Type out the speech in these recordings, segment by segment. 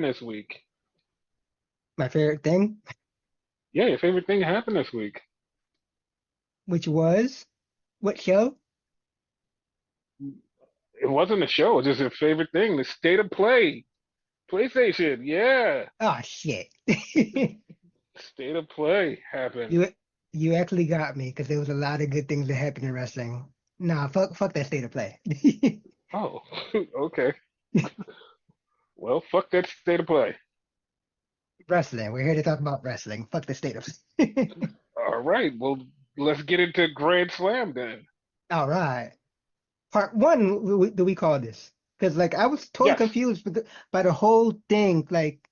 happened this week? My favorite thing, Yeah, your favorite thing happened this week. which was what show? It wasn't a show, it was just your favorite thing. The state of play. PlayStation, yeah. Oh shit. State of play happened. You you actually got me because there was a lot of good things that happened in wrestling. Nah, fuck that state of play. Oh, okay. Well, fuck that state of play. Wrestling. We're here to talk about wrestling. Fuck the state of. All right, well, let's get into Grand Slam then. All right. Part one, do we call this? Because like I was totally Yes, confused by the whole thing. Like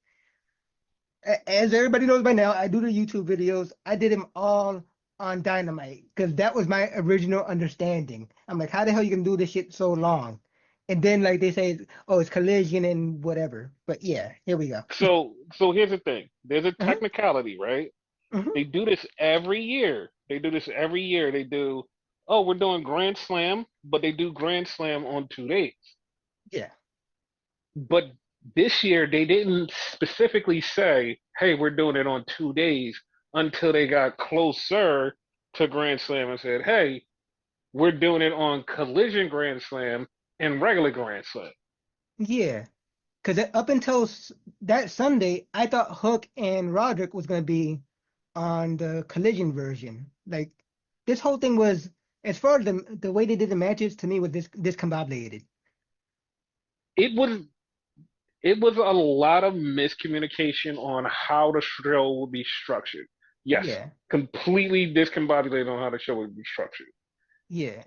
as everybody knows by now, I do the YouTube videos. I did them all on Dynamite because that was my original understanding. I'm like, how the hell you can do this shit so long? And then like they say, oh, it's collision and whatever. But yeah, here we go. so here's the thing. There's a Uh-huh, technicality, right? uh-huh. They do this every year. They do this every year. They do, oh, we're doing Grand Slam, but they do Grand Slam on 2 days. Yeah, But this year they didn't specifically say, hey, we're doing it on 2 days until they got closer to Grand Slam and said, hey, we're doing it on Collision Grand Slam and regular Grand Slam. yeah. Because up until that Sunday, I thought Hook and Roderick was gonna be on the collision version. Like this whole thing was, as far as the way they did the matches, to me was discombobulated. It was it was a lot of miscommunication on how the show would be structured. Yes, Yeah, completely discombobulated on how the show would be structured. yeah.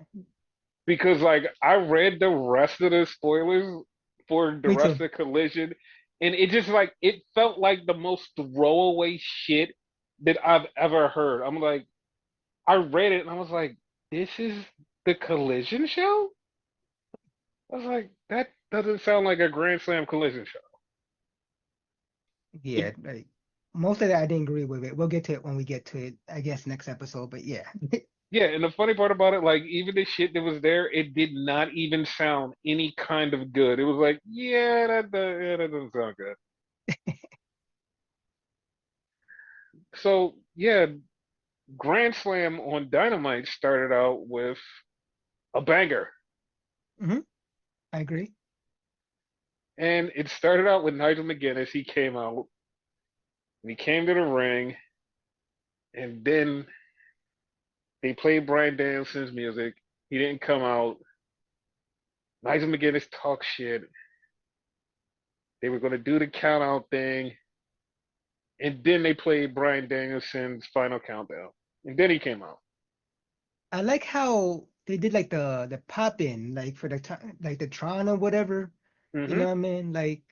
Because like I read the rest of the spoilers for the Me rest too. of Collision, and it just like it felt like the most throwaway shit that I've ever heard. I'm like, I read it and I was like, this is the Collision show? I was like, that doesn't sound like a Grand Slam Collision show. It, Yeah, like most of that I didn't agree with it. We'll get to it when we get to it, I guess, next episode. But yeah, yeah, and the funny part about it, like even the shit that was there, it did not even sound any kind of good. It was like, yeah, that doesn't sound good. So yeah, Grand Slam on Dynamite started out with a banger. hmm I agree. And it started out with Nigel McGuinness. He came out and he came to the ring, and then they played Brian Danielson's music. He didn't come out. Nigel McGuinness talked shit. They were going to do the count out thing, and then they played Brian Danielson's final countdown. And then he came out. I like how they did like the pop in, like for the like the Tron or whatever. You Hmm. know what I mean? Like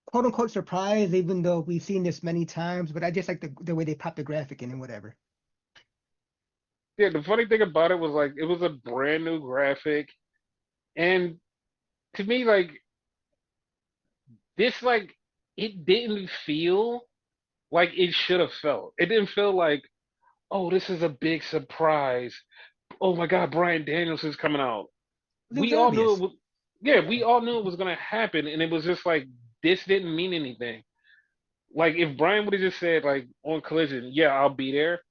quote unquote surprise, even though we've seen this many times. But I just like the way they pop the graphic in and whatever. Yeah, the funny thing about it was like it was a brand new graphic, and to me, like this, like it didn't feel like it should have felt. It didn't feel like, oh, this is a big surprise. Oh my God, Brian Danielson's coming out. It was We all knew it obvious. was, yeah, we Yeah. all knew it was gonna happen, and it was just like this didn't mean anything. Like if Brian would have just said like on Collision, yeah, I'll be there,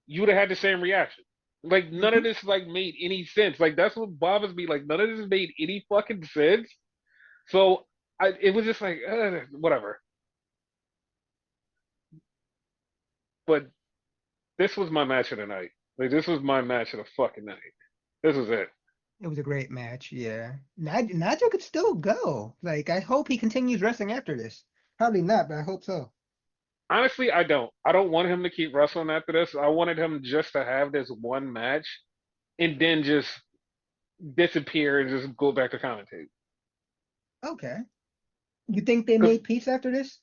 you would have had the same reaction. Like none of hmm this like made any sense. Like that's what bothers me. Like none of this made any fucking sense. So it was just like whatever. But this was my match of the night. Like this was my match of the fucking night. This was it. It was a great match. Yeah. Nigel could still go. Like I hope he continues wrestling after this. Probably not, but I hope so. Honestly, I don't. I don't want him to keep wrestling after this. I wanted him just to have this one match and then just disappear and just go back to commentate. Okay. You think they Because made peace after this?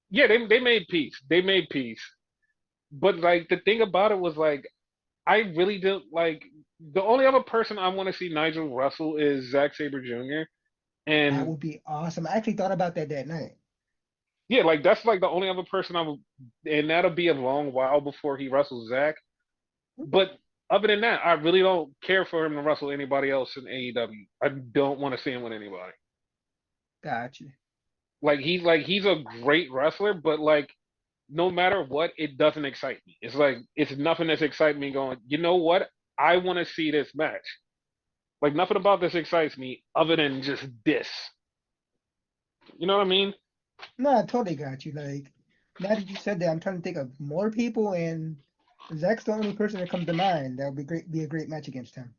yeah, they made peace. They made peace. But like the thing about it was like I really don't like the only other person I want to see Nigel Russell is Zack Sabre Jr. That And would be awesome. I actually thought about that night. yeah, like that's like the only other person I would, and that'll be a long while before he wrestles Zack. But other than that, I really don't care for him to wrestle anybody else in AEW. I don't want to see him with anybody. Gotcha. He's a great wrestler, but like no matter what, it doesn't excite me. It's like it's nothing that's exciting me going, you know what? I want to see this match. Like nothing about this excites me other than just this. You know what I mean? No, I totally got you. Like, now that you said that, I'm trying to think of more people, and Zach's the only person that comes to mind. That would be great, be a great match against him.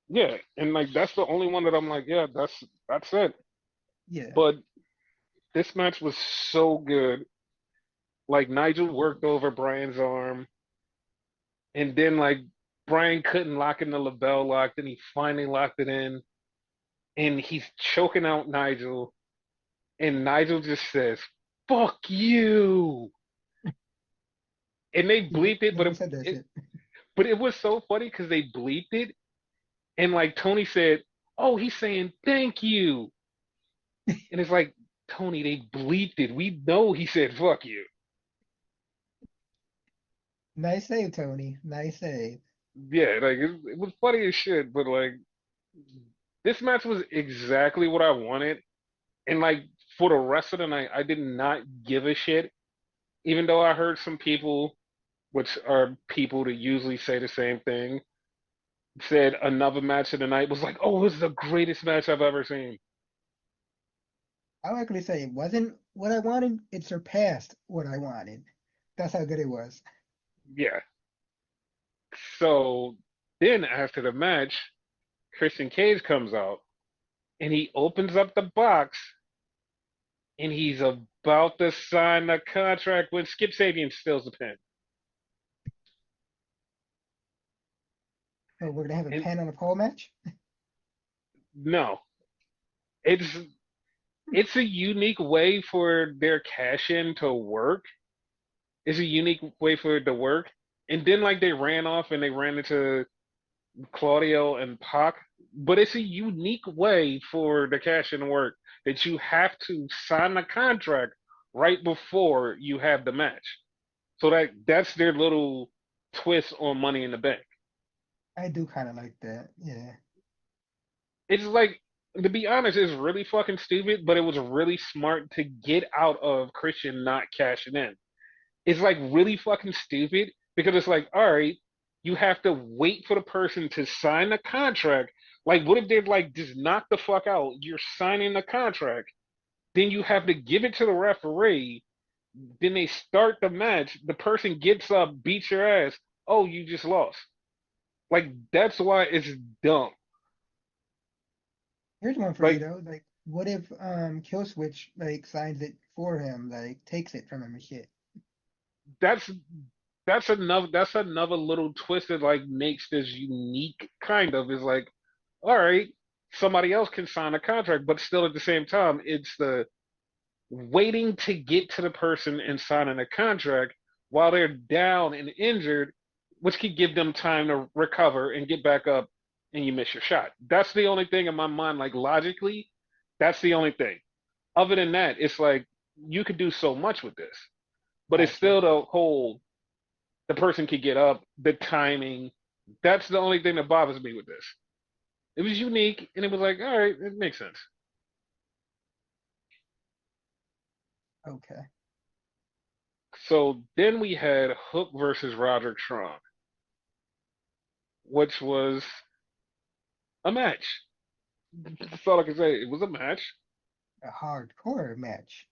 Yeah, and like that's the only one that I'm like, yeah, that's it. Yeah. But this match was so good. Like Nigel worked over Brian's arm, and then like Brian couldn't lock in the label lock, then he finally locked it in, and he's choking out Nigel, and Nigel just says, "Fuck you," and they Yeah, bleeped it, no one said that it shit. but it was so funny because they bleeped it, and like Tony said, "Oh, he's saying thank you," and it's like Tony, they bleeped it. We know he said "fuck you." Nice save, Tony. Nice save. Yeah, like it was funny as shit, but like this match was exactly what I wanted. And like for the rest of the night, I did not give a shit, even though I heard some people, which are people that usually say the same thing, said another match of the night was like, oh, this is the greatest match I've ever seen. I'll actually say it wasn't what I wanted. It surpassed what I wanted. That's how good it was. Yeah. So then after the match, Christian Cage comes out and he opens up the box and he's about to sign the contract when Skip Sabian steals the pin. So we're gonna have a And pen on a pole match. no, it's it's a unique way for their cash in to work. It's a unique way for it to work. And then like they ran off and they ran into Claudio and Pac, but it's a unique way for the cash in to work that you have to sign the contract right before you have the match. So that's their little twist on Money in the Bank. I do kind of like that. Yeah. It's like to be honest, it's really fucking stupid, but it was really smart to get out of Christian not cashing in. It's like really fucking stupid because it's like, all right, you have to wait for the person to sign the contract. Like, what if they're like, just knock the fuck out? You're signing the contract. Then you have to give it to the referee. Then they start the match. The person gets up, beats your ass. Oh, you just lost. Like, that's why it's dumb. Here's one for you Like, though. Like, what if Kill Switch like signs it for him, like takes it from him and shit? that's that's another little twist that like makes this unique kind of is like all right, somebody else can sign a contract, but still at the same time it's the waiting to get to the person and signing a contract while they're down and injured, which could give them time to recover and get back up and you miss your shot. That's the only thing in my mind, like logically, that's the only thing. Other than that, it's like you could do so much with this, but it's Gotcha. still the whole the person could get up, the timing. That's the only thing that bothers me with this. It was unique, and it was like, all right, it makes sense. Okay. So then we had Hook versus Roderick Strong, which was a match. That's all I can say. It was a match, A hardcore match.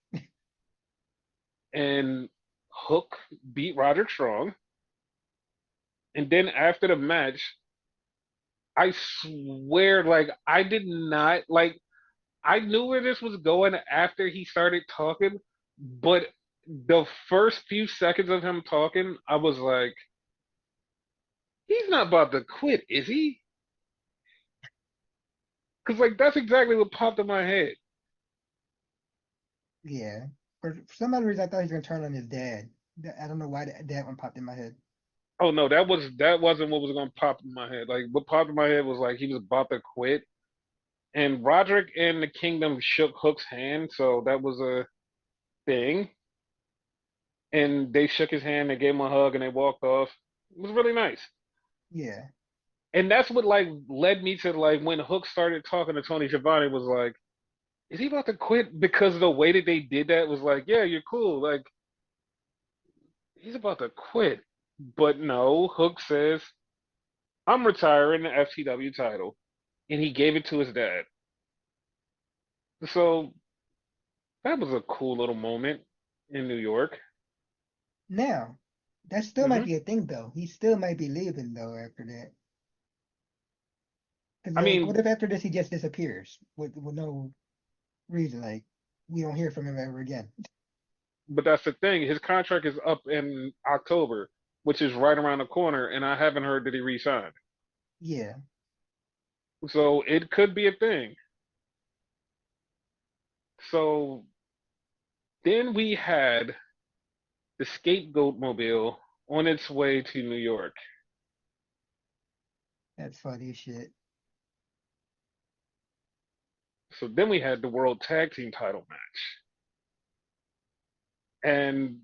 and Hook beat Roderick Strong. And then after the match, I swear, like I did not like. I knew where this was going after he started talking, but the first few seconds of him talking, I was like, he's not about to quit, is he? Because like that's exactly what popped in my head. Yeah. For some odd reason, I thought he was gonna turn on his dad. I don't know why that one popped in my head. Oh no, that wasn't what was gonna pop in my head. Like what popped in my head was like he was about to quit, and Roderick and the Kingdom shook Hook's hand, so that was a thing. And they shook his hand, they gave him a hug, and they walked off. It was really nice. Yeah. And that's what like led me to like when Hook started talking to Tony Schiavone was like is he about to quit? Because the way that they did that was like, yeah, you're cool. Like, he's about to quit. But no, Hook says, I'm retiring the FTW title. And he gave it to his dad. So that was a cool little moment in New York. Now, that still might hmm be a thing though. He still might be leaving though after that. Because I like, what mean, if after this he just disappears with no reason? Like, we don't hear from him ever again. but that's the thing. His contract is up in October, which is right around the corner, and I haven't heard that he re-signed. Yeah, So it could be a thing. So then we had the scapegoat mobile on its way to New York. that's funny as shit. So then we had the World Tag Team title match. And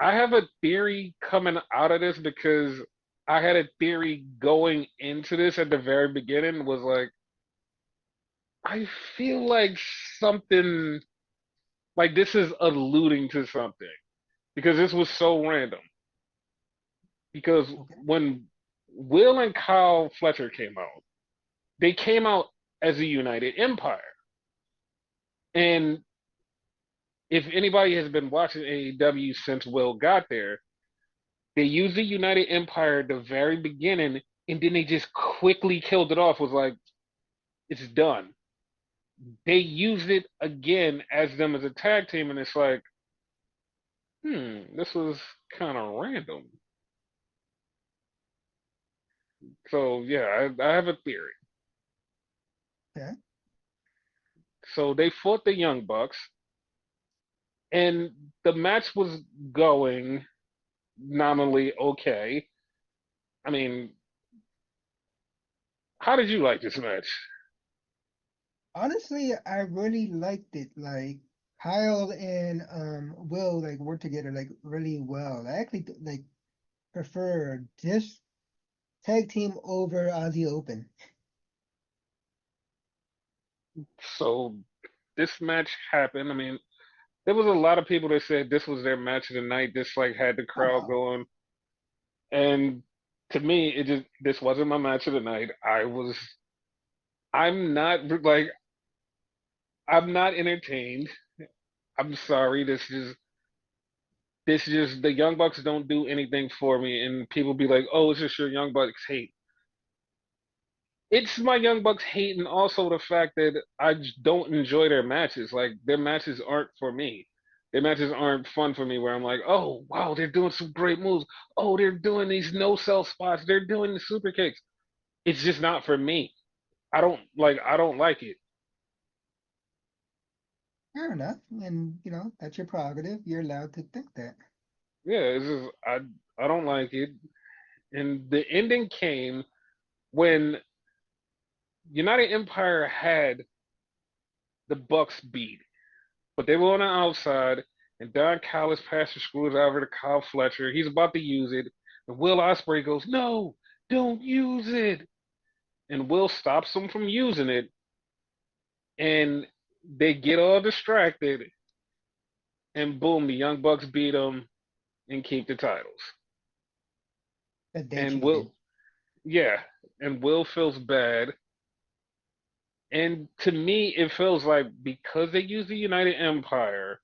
I have a theory coming out of this because I had a theory going into this at the very beginning was like, I feel like something like this is alluding to something because this was so random. Because Okay. when Will and Kyle Fletcher came out, they came out as a united empire. And if anybody has been watching AEW since Will got there, they used the United Empire at the very beginning, and then they just quickly killed it off. Was like, it's done. They used it again as them as a tag team, and it's like, this was kind of random. So yeah, I have a theory. Okay. So they fought the Young Bucks, and the match was going nominally okay. I mean, how did you like this match? Honestly, I really liked it. Like Kyle and Will like work together like really well. I actually like prefer this tag team over Aussie Open. So this match happened. I mean, there was a lot of people that said this was their match of the night. This like had the Oh crowd no. going, and to me, it just this wasn't my match of the night. I'm not like I'm not entertained. I'm sorry. This just the Young Bucks don't do anything for me, and people be like, oh, it's just your Young Bucks hate. It's my Young Bucks hate, and also the fact that I just don't enjoy their matches. Like their matches aren't for me. Their matches aren't fun for me. Where I'm like, oh wow, they're doing some great moves. Oh, they're doing these no sell spots. They're doing the super kicks. It's just not for me. I don't like it. Fair enough. And that's your prerogative. You're allowed to think that. Yeah, it's just I don't like it. And the ending came when United Empire had the Bucks beat. But they were on the outside, and Don Callis passes the screws over to Kyle Fletcher. He's about to use it, and Will Ospreay goes, "No, don't use it." And Will stops him from using it, and they get all distracted, and boom, the Young Bucks beat them and keep the titles. That they And cheated. yeah, and Will feels bad. And to me, it feels like because they used the United Empire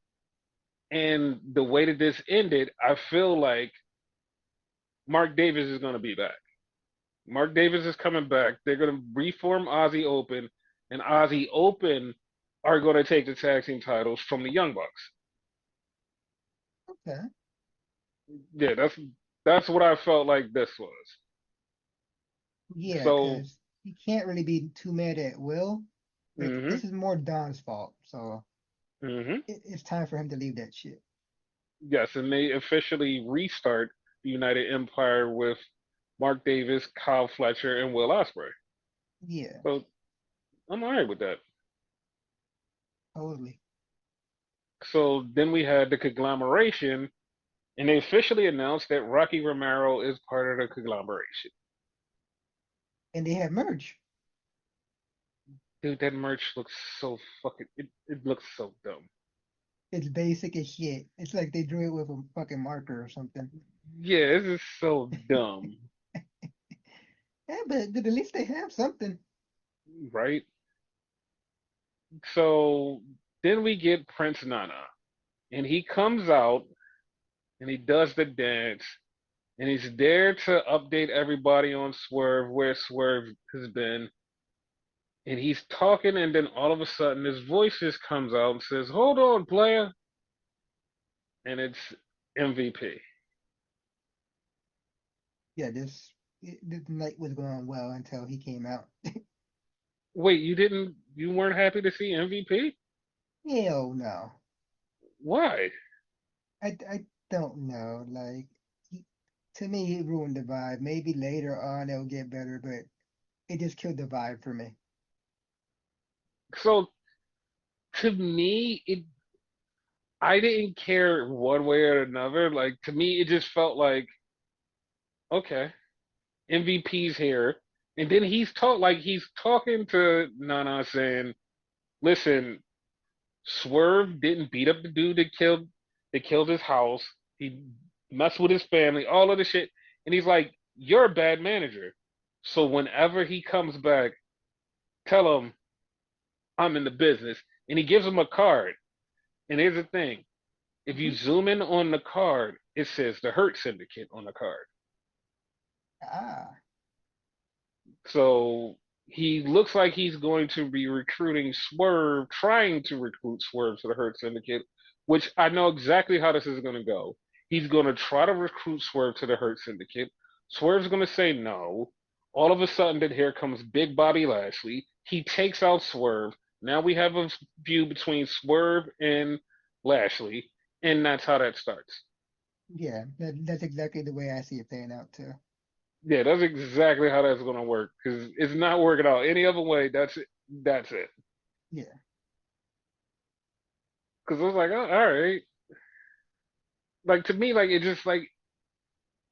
and the way that this ended, I feel like Mark Davis is going to be back. Mark Davis is coming back. They're going to reform Aussie Open, and Aussie Open are going to take the tag team titles from the Young Bucks. Okay. Yeah, that's what I felt like this was. Yeah, So, because you can't really be too mad at Will. Like hmm this is more Don's fault. So hmm it's time for him to leave that shit. yes, and they officially restart the United Empire with Mark Davis, Kyle Fletcher, and Will Ospreay. Yeah, So I'm all right with that. totally. So then we had the conglomeration, and they officially announced that Rocky Romero is part of the conglomeration. And they have merged. Dude, that merch looks so fucking. It looks so dumb. It's basic as shit. It's like they drew it with a fucking marker or something. Yeah, this is so dumb, Yeah, but at least they have something. right? So then we get Prince Nana, and he comes out and he does the dance, and he's there to update everybody on Swerve, where Swerve has been. And he's talking, and then all of a sudden, his voice just comes out and says, "Hold on, player," and it's MVP. Yeah, this night was going well until he came out. Wait, you weren't happy to see MVP? Hell no. Why? I don't know. Like he, to me, he ruined the vibe. Maybe later on it'll get better, but it just killed the vibe for me. So to me, I didn't care one way or another. Like to me, it just felt like okay, MVP's here, and then he's talking to Nana saying, "Listen, Swerve didn't beat up the dude that killed his house. He messed with his family, all of the shit." And he's like, "You're a bad manager. So whenever he comes back, tell him I'm in the business." And he gives him a card. And here's the thing. If you Hmm. zoom in on the card, it says the Hurt Syndicate on the card. Ah, So he looks like he's going to be recruiting Swerve, trying to recruit Swerve to the Hurt Syndicate, which I know exactly how this is going to go. He's going to try to recruit Swerve to the Hurt Syndicate. Swerve's going to say no. All of a sudden, then here comes Big Bobby Lashley. He takes out Swerve. Now we have a feud between Swerve and Lashley, and that's how that starts. yeah, that's exactly the way I see it playing out too. Yeah, that's exactly how that's going to work because it's not working out any other way. That's it. That's it. Yeah, Because I was like, oh, all right. Like to me, like it just like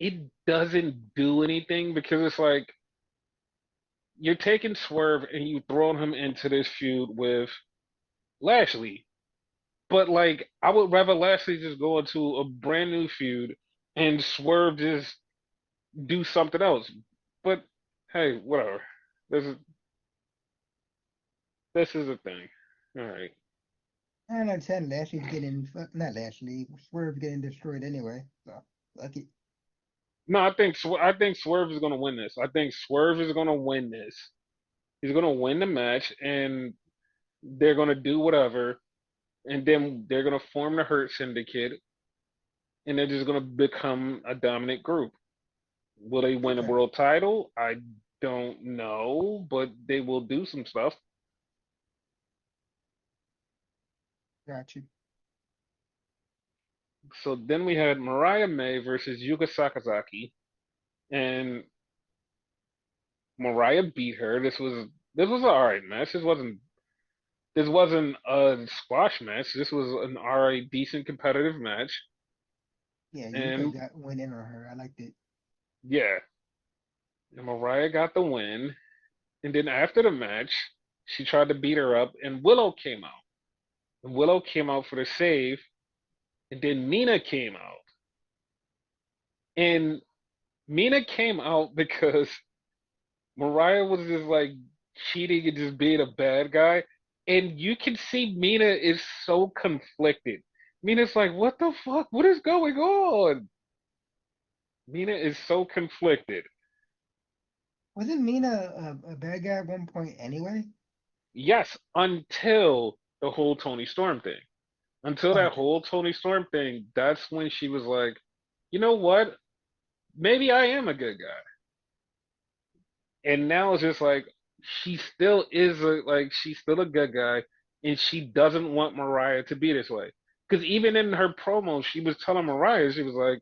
it doesn't do anything because it's like you're taking Swerve and you throwing him into this feud with Lashley. But like I would rather Lashley just go into a brand new feud and Swerve just do something else. But hey, whatever. This is this is a thing. All right. I understand Lashley's getting not Lashley, Swerve getting destroyed anyway. So lucky. No, I think Swerve is gonna win this. I think Swerve is gonna win this. He's gonna win the match, and they're gonna do whatever, and then they're gonna form the Hurt Syndicate, and they're just gonna become a dominant group. Will they win a Okay, world title? I don't know, but they will do some stuff. got you. So then we had Mariah May versus Yuka Sakazaki, and Mariah beat her. This was an alright match. This wasn't a squash match. This was an alright, decent competitive match. Yeah, Yuka And got went in on her. I liked it. yeah, and Mariah got the win. And then after the match, she tried to beat her up, and Willow came out. And Willow came out for the save, and then Mina came out. And Mina came out because Mariah was just like cheating and just being a bad guy. And you can see Mina is so conflicted. Mina's like, what the fuck? What is going on? Mina is so conflicted. Wasn't Mina a bad guy at one point anyway? Yes, until the whole Tony Storm thing. Until that Okay, whole Tony Storm thing, that's when she was like, you know what? Maybe I am a good guy. And now it's just like she still is she's still a good guy, and she doesn't want Mariah to be this way. Because even in her promo, she was telling Mariah, she was like,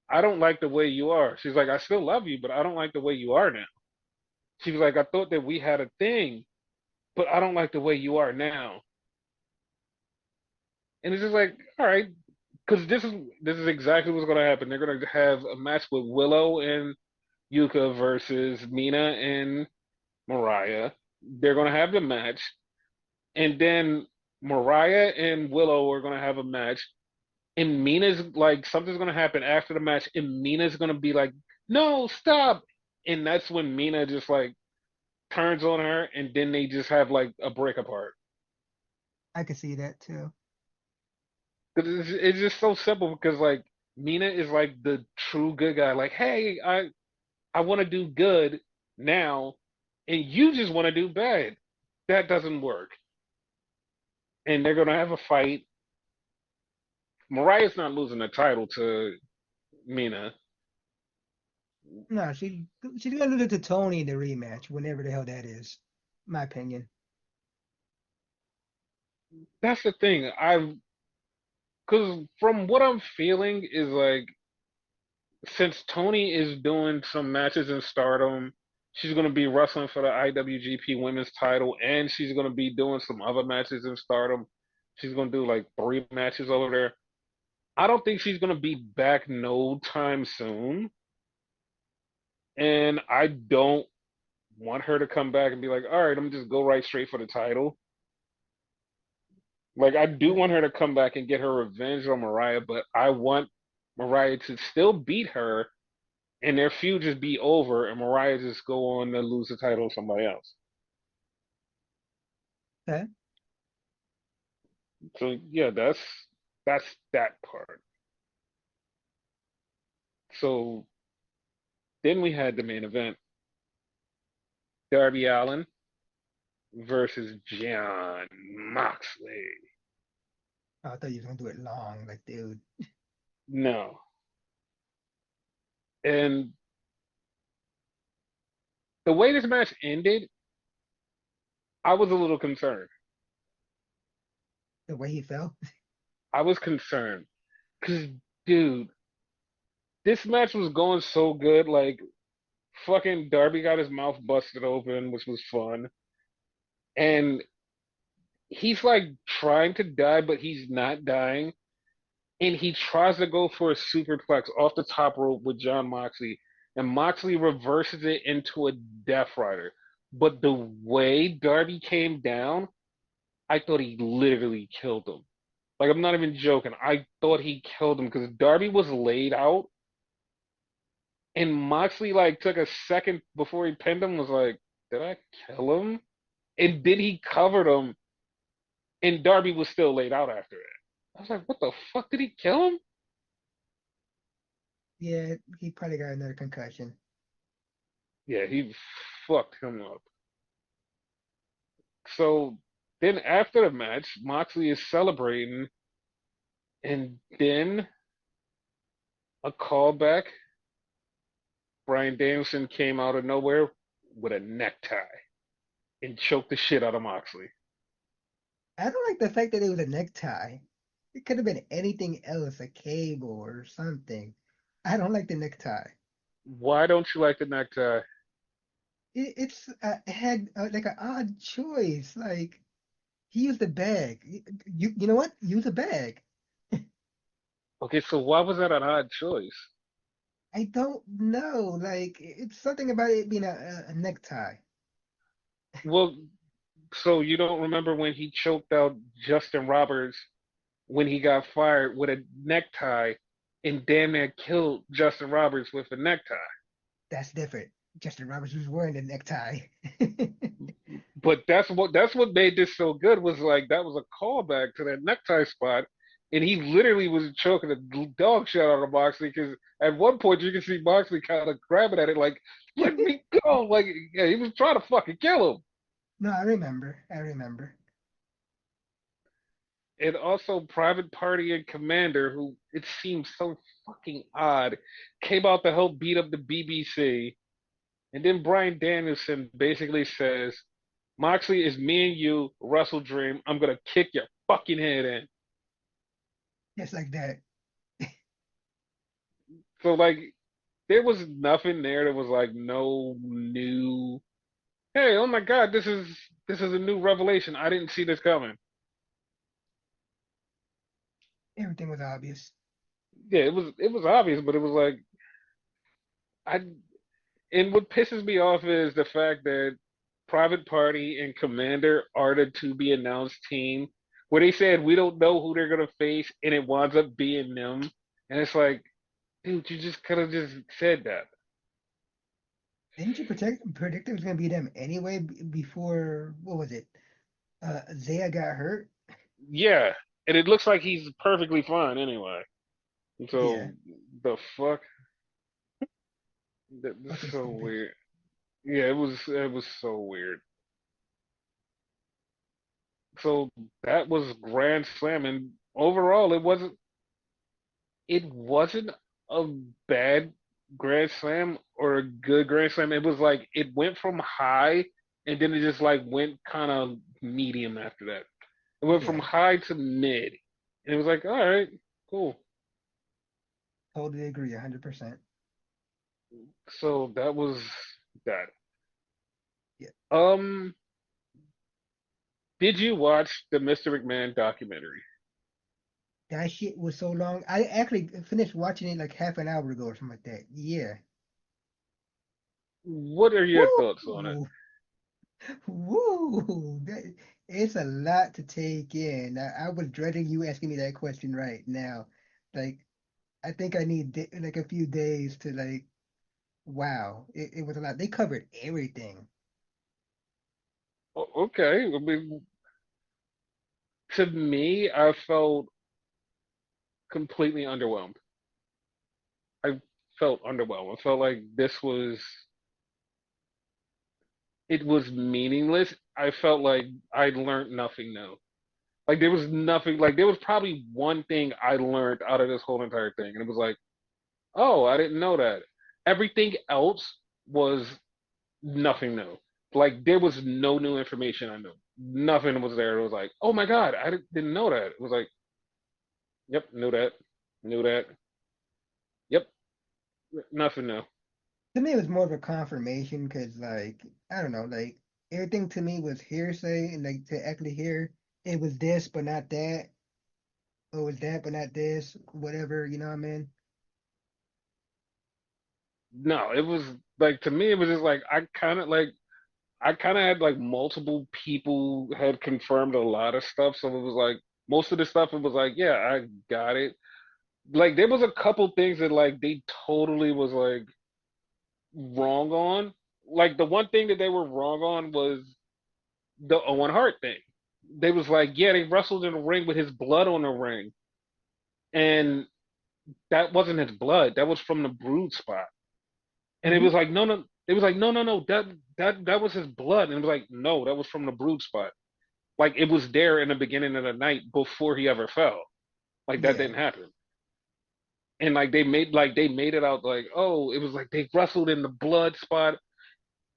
I don't like the way you are. She's like, I still love you, but I don't like the way you are now. She was like, I thought that we had a thing, but I don't like the way you are now. And it's just like, all right, because this is exactly what's going to happen. They're going to have a match with Willow and Yuka versus Mina and Mariah. they're gonna have the match, and then Mariah and Willow are gonna have a match, and Mina's like something's gonna happen after the match, and Mina's gonna be like, "No, stop!" And that's when Mina just like turns on her, and then they just have like a break apart. I could see that too. Because it's just so simple. Because like Mina is like the true good guy. Like, hey, I want to do good now, and you just want to do bad. That doesn't work. And they're gonna have a fight. Mariah's not losing the title to Mina. No, she's gonna lose it to Tony in the rematch, whenever the hell that is. My opinion. That's the thing. Because from what I'm feeling is like since Tony is doing some matches in Stardom, she's going to be wrestling for the IWGP Women's title, and she's going to be doing some other matches in Stardom. She's going to do like 3 matches over there. I don't think she's going to be back no time soon, and I don't want her to come back and be like, all right, I'm just go right straight for the title. Like I do want her to come back and get her revenge on Mariah, but I want Mariah to still beat her and their feud just be over and Mariah just go on to lose the title to somebody else. Okay. So yeah, that's that part. So then we had the main event: Darby Allin versus John Moxley. Oh, I thought you was gonna do it long, like dude. No, and the way this match ended, I was a little concerned. The way he fell. I was concerned because, dude, this match was going so good. Like, fucking Darby got his mouth busted open, which was fun. And he's like trying to die, but he's not dying. And he tries to go for a superplex off the top rope with John Moxley. And Moxley reverses it into a Death Rider. But the way Darby came down, I thought he literally killed him. Like, I'm not even joking. I thought he killed him because Darby was laid out. And Moxley, like, took a second before he pinned him, was like, did I kill him? And then he covered him and Darby was still laid out after it. I was like, what the fuck? Did he kill him? Yeah, he probably got another concussion. Yeah, he fucked him up. So then after the match, Moxley is celebrating, and then a callback. Brian Danielson came out of nowhere with a necktie and choked the shit out of Moxley. I don't like the fact that it was a necktie. It could have been anything else, a cable or something. I don't like the necktie. Why don't you like the necktie? It had like an odd choice. Like he used a bag. You know what? Use a bag. Okay, so why was that an odd choice? I don't know. Like it's something about it being a necktie. Well, so you don't remember when he choked out Justin Roberts when he got fired with a necktie and damn near killed Justin Roberts with a necktie. That's different. Justin Roberts was wearing a necktie. But that's what made this so good was like that was a callback to that necktie spot, and he literally was choking the dog shit out of Moxley because at one point you can see Moxley kind of grabbing at it like, "Let me go!" Like yeah, he was trying to fucking kill him. No, I remember. I remember. And also Private Party and Commander, who it seems so fucking odd, came out to help beat up the BBC. And then Brian Danielson basically says, Moxley is me and you, Russell Dream. I'm gonna kick your fucking head in. Just like that. So like there was nothing there that was like no new hey, oh my god, this is a new revelation. I didn't see this coming. Everything was obvious. Yeah, it was obvious, but it was like I and what pisses me off is the fact that Private Party and Commander are the to be announced team, where they said we don't know who they're gonna face, and it winds up being them, and it's like, dude, you just could have just said that. Didn't you predict it was gonna be them anyway before what was it? Zaya got hurt. Yeah, and it looks like he's perfectly fine anyway. Yeah, So the fuck, that's fucking so stupid. weird. Yeah, it was so weird. So that was Grand Slam, and overall, it wasn't a bad Grand Slam or a good Grand Slam. It was like it went from high, and then it just like went kind of medium after that. It went from Yeah, high to mid, and it was like, all right, cool. totally agree, 100%. So that was that. Yeah, Um, did you watch the Mr. McMahon documentary? that shit was so long. I actually finished watching it like half an hour ago or something like that. Yeah. What are your thoughts on it? Woo! Woo! It's a lot to take in. I was dreading you asking me that question right now. Like, I think I need like a few days to like, wow, it was a lot. They covered everything. Okay, I mean, to me, I felt completely underwhelmed. I felt underwhelmed. I felt like it was meaningless. I felt like I learned nothing new. Like there was nothing, like there was probably one thing I learned out of this whole entire thing, and it was like, oh, I didn't know that. Everything else was nothing new. Like there was no new information I knew. Nothing was there. It was like, oh my God, I didn't know that. It was like, yep, knew that, yep, nothing new. To me, it was more of a confirmation because, like, I don't know, like everything to me was hearsay, and like to actually hear it was this but not that, or it was that but not this, whatever, you know what I mean? No, it was like to me, it was just like I kind of had like multiple people had confirmed a lot of stuff, so it was like most of the stuff it was like, yeah, I got it. Like there was a couple things that like they totally was like wrong on. Like the one thing that they were wrong on was the Owen Hart thing. They was like, yeah, they wrestled in a ring with his blood on the ring, and that wasn't his blood. That was from the brood spot. And it Hmm. was like, no, no. It was like, no, no, no. That was his blood. And it was like, no, that was from the brood spot. Like it was there in the beginning of the night before he ever fell. Like that Yeah, didn't happen. And like they made it out like, oh, it was like they wrestled in the blood spot.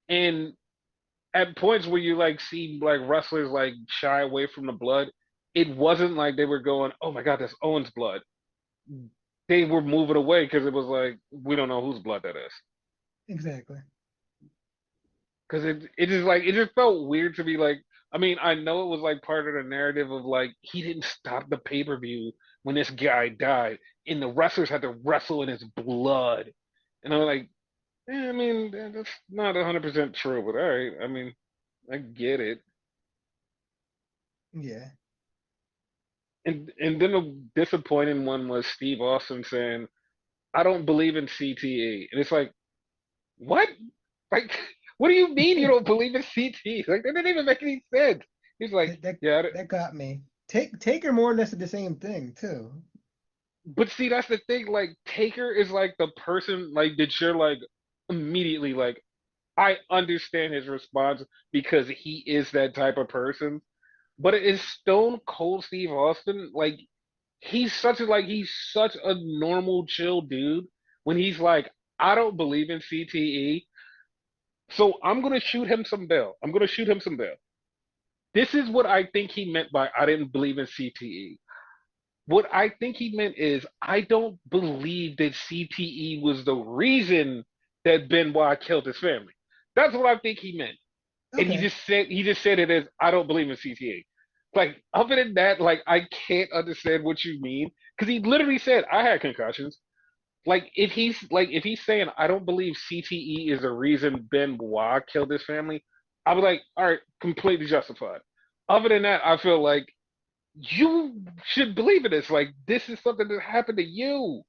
And at points where you like see like wrestlers like shy away from the blood, it wasn't like they were going, oh my God, that's Owen's blood. They were moving away because it was like we don't know whose blood that is. exactly. Because it just felt weird to be like, I mean, I know it was like part of the narrative of like he didn't stop the pay-per-view when this guy died and the wrestlers had to wrestle in his blood. And I'm like, I mean, that's not 100% true, but all right, I mean, I get it. Yeah. And then the disappointing one was Steve Austin saying, I don't believe in CTE. And it's like, what? Like, what do you mean you don't believe in CTE? Like, that didn't even make any sense. He's like, That that yeah, that got me. Taker more or less did the same thing too. but see, that's the thing. Like, Taker is like the person like that you're like immediately like, I understand his response because he is that type of person. But it is Stone Cold Steve Austin. Like, he's such a normal, chill dude. When he's like, I don't believe in CTE, so I'm gonna shoot him some bail. I'm gonna shoot him some bail. This is what I think he meant by I didn't believe in CTE. What I think he meant is I don't believe that CTE was the reason that Benoit killed his family. That's what I think he meant. And Okay. he just said it as I don't believe in CTA. Like other than that, like I can't understand what you mean because he literally said I had concussions. Like if he's saying I don't believe CTE is the reason Benoit killed his family, I was like, all right, completely justified. Other than that, I feel like you should believe in this. Like, this is something that happened to you.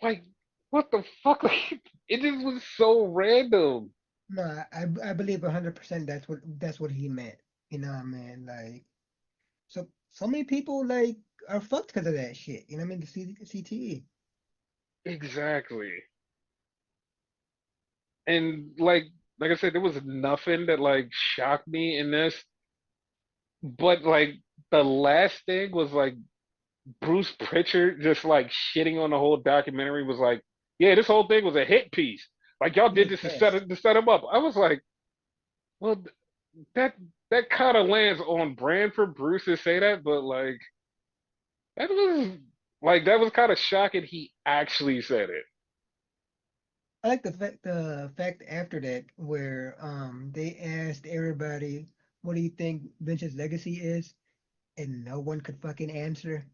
Like, what the fuck? Like, it just was so random. No, I believe 100% that's what he meant. You know what I mean? Like so many people like are fucked because of that shit. You know what I mean? The CTE. Exactly. And like I said, there was nothing that like shocked me in this, but like the last thing was like Bruce Pritchard just like shitting on the whole documentary was like, yeah, this whole thing was a hit piece. Like y'all He did was this pissed. to set him up. I was like, well, that that kind of lands on brand for Bruce to say that, but like that was that was kind of shocking. He actually said it I like the fact after that where they asked everybody, what do you think Vince's legacy is? And no one could fucking answer.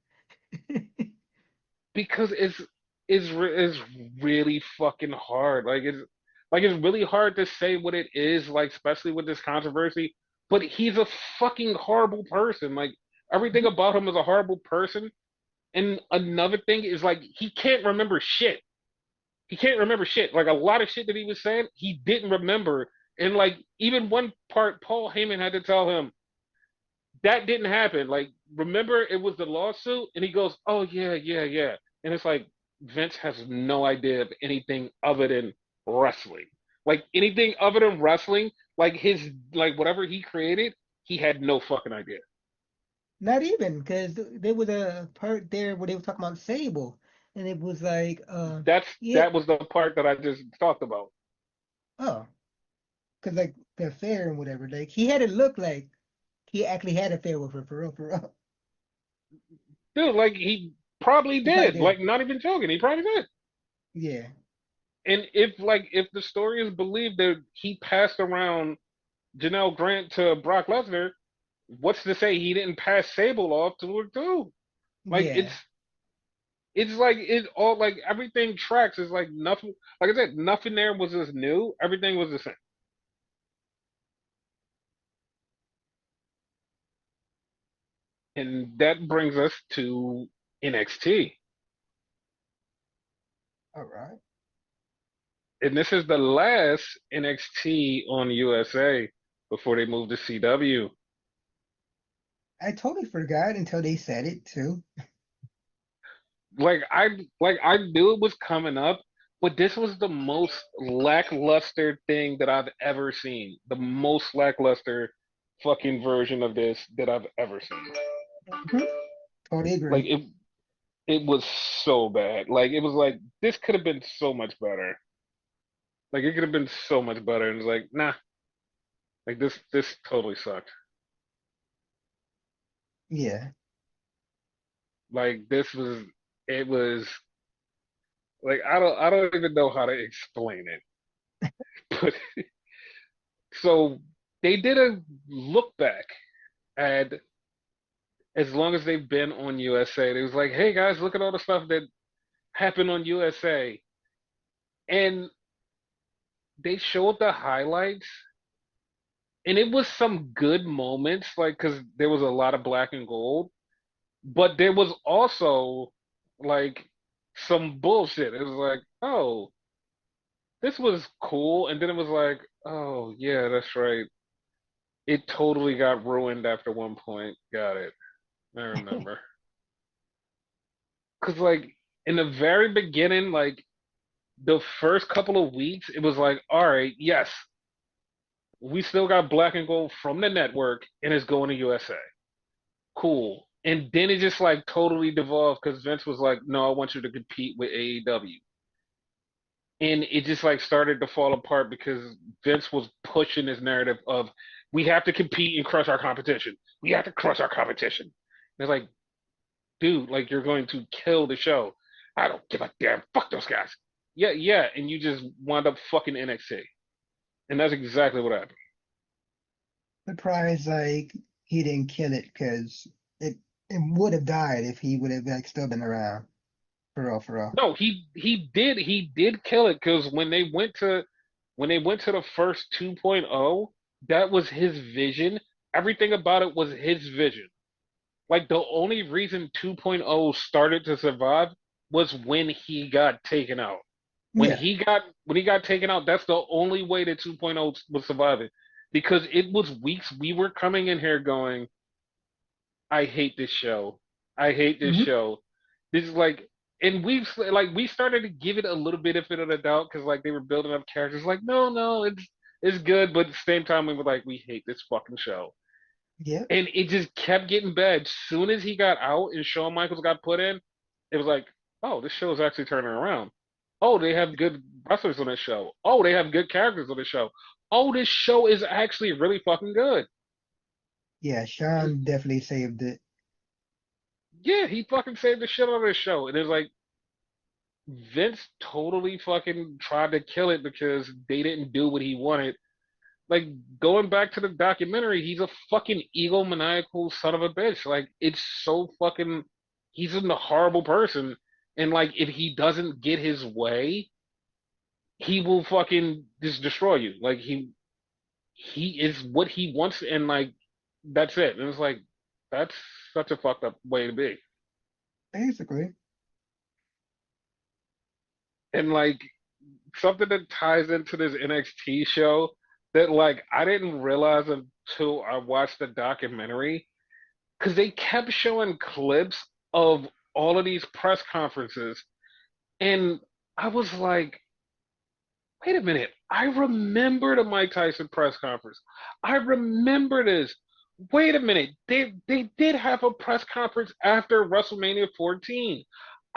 because it's really fucking hard. It's really hard to say what it is, like especially with this controversy. But he's a fucking horrible person. Like everything about him is a horrible person. And another thing is like he can't remember shit. He can't remember shit. Like a lot of shit that he was saying, he didn't remember. And like even one part, Paul Heyman had to tell him that didn't happen. Like remember, it was the lawsuit, and he goes, "Oh yeah, yeah, yeah." And it's like Vince has no idea of anything other than wrestling. Like anything other than wrestling, like his like whatever he created, he had no fucking idea. Not even, because there was a part there where they were talking about Sable, and it was like, yeah, That was the part that I just talked about. oh, because like the affair and whatever, like he had it look like he actually had an affair with her for real, for real. Dude, like he probably He probably did. did. Like not even joking, he probably did. Yeah. And if the story is believed that he passed around Janelle Grant to Brock Lesnar, what's to say he didn't pass Sable off to her too? Like Yeah. it's like it all like everything tracks. Is like nothing. Like I said, nothing there was just new. Everything was the same. And that brings us to NXT. All right. And this is the last NXT on USA before they move to CW. I totally forgot until they said it too. I knew it was coming up, but this was the most lackluster thing that I've ever seen. The most lackluster fucking version of this that I've ever seen. Mhm. Totally Like agree. it was so bad. Like it was like this could have been so much better. Like it could have been so much better. And it's like, nah, like this totally sucked. Yeah. Like this was it was like I don't even know how to explain it. But so they did a look back at as long as they've been on USA. They was like, hey guys, look at all the stuff that happened on USA. And they showed the highlights and it was some good moments, like because there was a lot of black and gold, but there was also like some bullshit. It was like, oh, this was cool, and then it was like, oh yeah, that's right. It totally got ruined after one point. Got it. I remember. Cause like in the very beginning, like the first couple of weeks, it was like, all right, yes, we still got black and gold from the network, and it's going to USA. Cool. And then it just like totally devolved because Vince was like, no, I want you to compete with AEW. And it just like started to fall apart because Vince was pushing this narrative of we have to compete and crush our competition. We have to crush our competition. And it's like, dude, like you're going to kill the show. I don't give a damn. Fuck those guys. Yeah, yeah. And you just wound up fucking NXT. And that's exactly what happened. Surprised like he didn't kill it because it would have died if he would have like still been around. For real, for real. No, he did kill it because when they went to the first 2.0, that was his vision. Everything about it was his vision. Like the only reason 2.0 started to survive was when he got taken out. Yeah. When he got taken out, that's the only way that 2.0 was surviving. Because it was weeks we were coming in here going, I hate this show. I hate this Hmm. show. This is like, and we started to give it a little benefit of the doubt because like they were building up characters. Like, no, no, it's good, but at the same time we were like, we hate this fucking show, Yep. and it just kept getting bad. As soon as he got out and Shawn Michaels got put in, it was like, oh, this show is actually turning around. Oh, they have good wrestlers on this show. Oh, they have good characters on this show. Oh, this show is actually really fucking good. Yeah, And Sean definitely saved it. yeah, he fucking saved the shit out of this show. And it's like Vince totally fucking tried to kill it because they didn't do what he wanted. Like going back to the documentary, he's a fucking egomaniacal son of a bitch. Like it's so fucking he's a horrible person. And like if he doesn't get his way, he will fucking just destroy you. Like he is what he wants and like that's it. And it's like that's such a fucked up way to be. Basically. And like something that ties into this NXT show that like I didn't realize until I watched the documentary because they kept showing clips of all of these press conferences and I was like, wait a minute, I remember the Mike Tyson press conference. I remember this. Wait a minute, they did have a press conference after WrestleMania 14.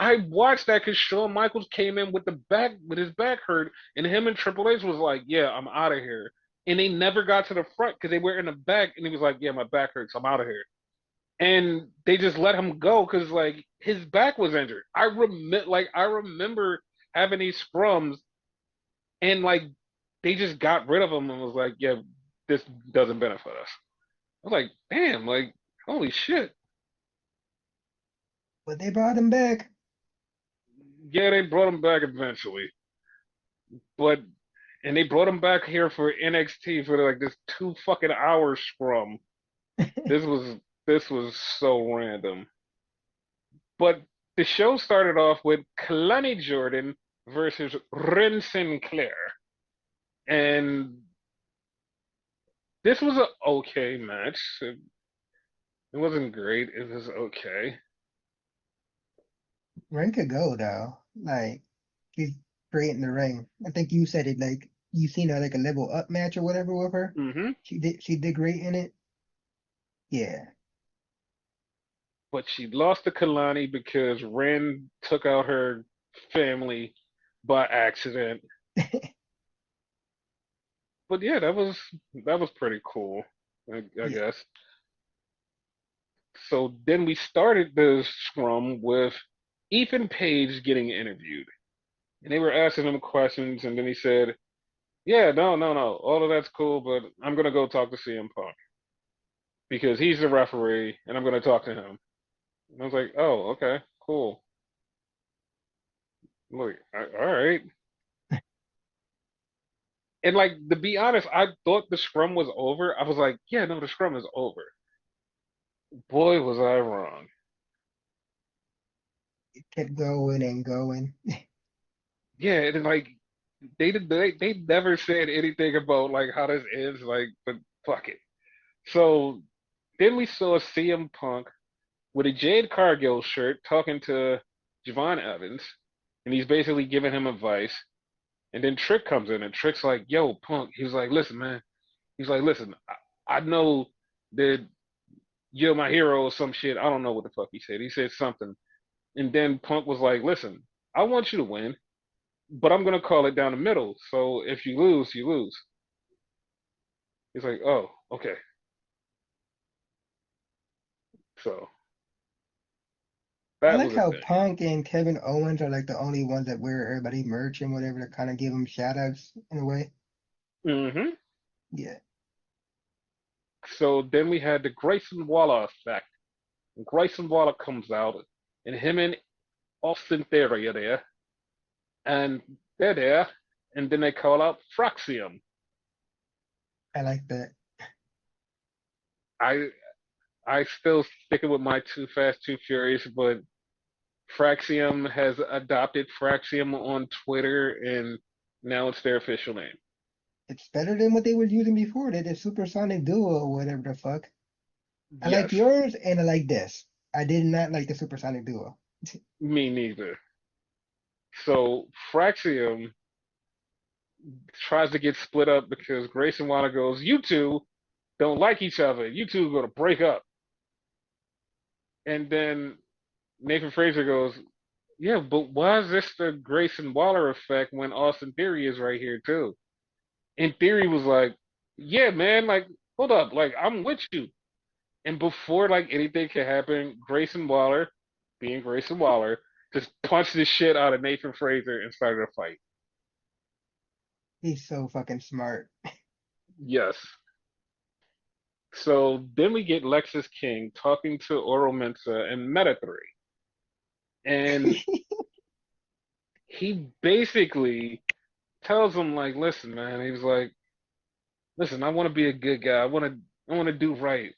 I watched that because Shawn Michaels came in with his back hurt, and him and Triple H was like, "Yeah, I'm out of here." And they never got to the front because they were in the back, and he was like, "Yeah, my back hurts, I'm out of here." And they just let him go because like his back was injured. I remember having these scrums and like they just got rid of him and was like, yeah, this doesn't benefit us. I was like, damn, like holy shit. But they brought him back. Yeah, they brought him back eventually, but and they brought him back here for NXT for like this 2 fucking hour scrum. This was so random. But the show started off with Kalani Jordan versus Ren Sinclair, and this was a okay match. It wasn't great. It was okay. Ring could go though. Like she's great in the ring. I think you said it like you seen her like a level up match or whatever with her. Hmm. She did great in it. Yeah. But she lost to Kalani because Ren took out her family by accident. But yeah, that was pretty cool, I Yeah. guess. So then we started the scrum with Ethan Page getting interviewed, and they were asking him questions, and then he said, "Yeah, no, no, no, all of that's cool, but I'm gonna go talk to CM Punk because he's the referee, and I'm gonna talk to him." And I was like, "Oh, okay, cool." I'm like, all right. And like to be honest, I thought the scrum was over. I was like, yeah, no, the scrum is over. Boy, was I wrong. It kept going and going. Yeah, and like they never said anything about like how this ends, like, but fuck it. So then we saw CM Punk with a Jade Cargill shirt talking to Javon Evans, and he's basically giving him advice. And then Trick comes in, and Trick's like, "Yo, Punk." He was like, "Listen, man." He's like, "Listen, I know that you're my hero or some shit. I don't know what the fuck he said. He said something. And then Punk was like, listen, I want you to win, but I'm gonna call it down the middle. So if you lose, you lose. He's like, oh, okay. So I that like was a how thing. Punk and Kevin Owens are like the only ones that wear everybody merch and whatever to kind of give them shout outs in a way. Hmm. Yeah. So then we had the Grayson Waller effect. And Grayson Waller comes out, and him and Austin Theory are there, and they're there, and then they call out Fraxium. I like that. I I still sticking with my Too Fast, Too Furious, but Fraxium has adopted Fraxium on Twitter, and now it's their official name. It's better than what they were using before. They did Supersonic Duo or whatever the fuck. I like Yes, yours and I like this. I did not like the Supersonic Duo. me neither. So Fraxium tries to get split up because Grayson Waller goes, "You two don't like each other. You two are gonna break up." And then Nathan Fraser goes, "Yeah, but why is this the Grayson Waller effect when Austin Theory is right here too?" And Theory was like, "Yeah, man, like, hold up, like, I'm with you." And before like anything could happen, Grayson Waller, being Grayson Waller, just punched the shit out of Nathan Fraser and started a fight. He's so fucking smart. Yes. So then we get Lexus King talking to Oro Mensa and Meta 3. And he basically tells him like, listen, man, he was like, listen, I want to be a good guy. I want to do right.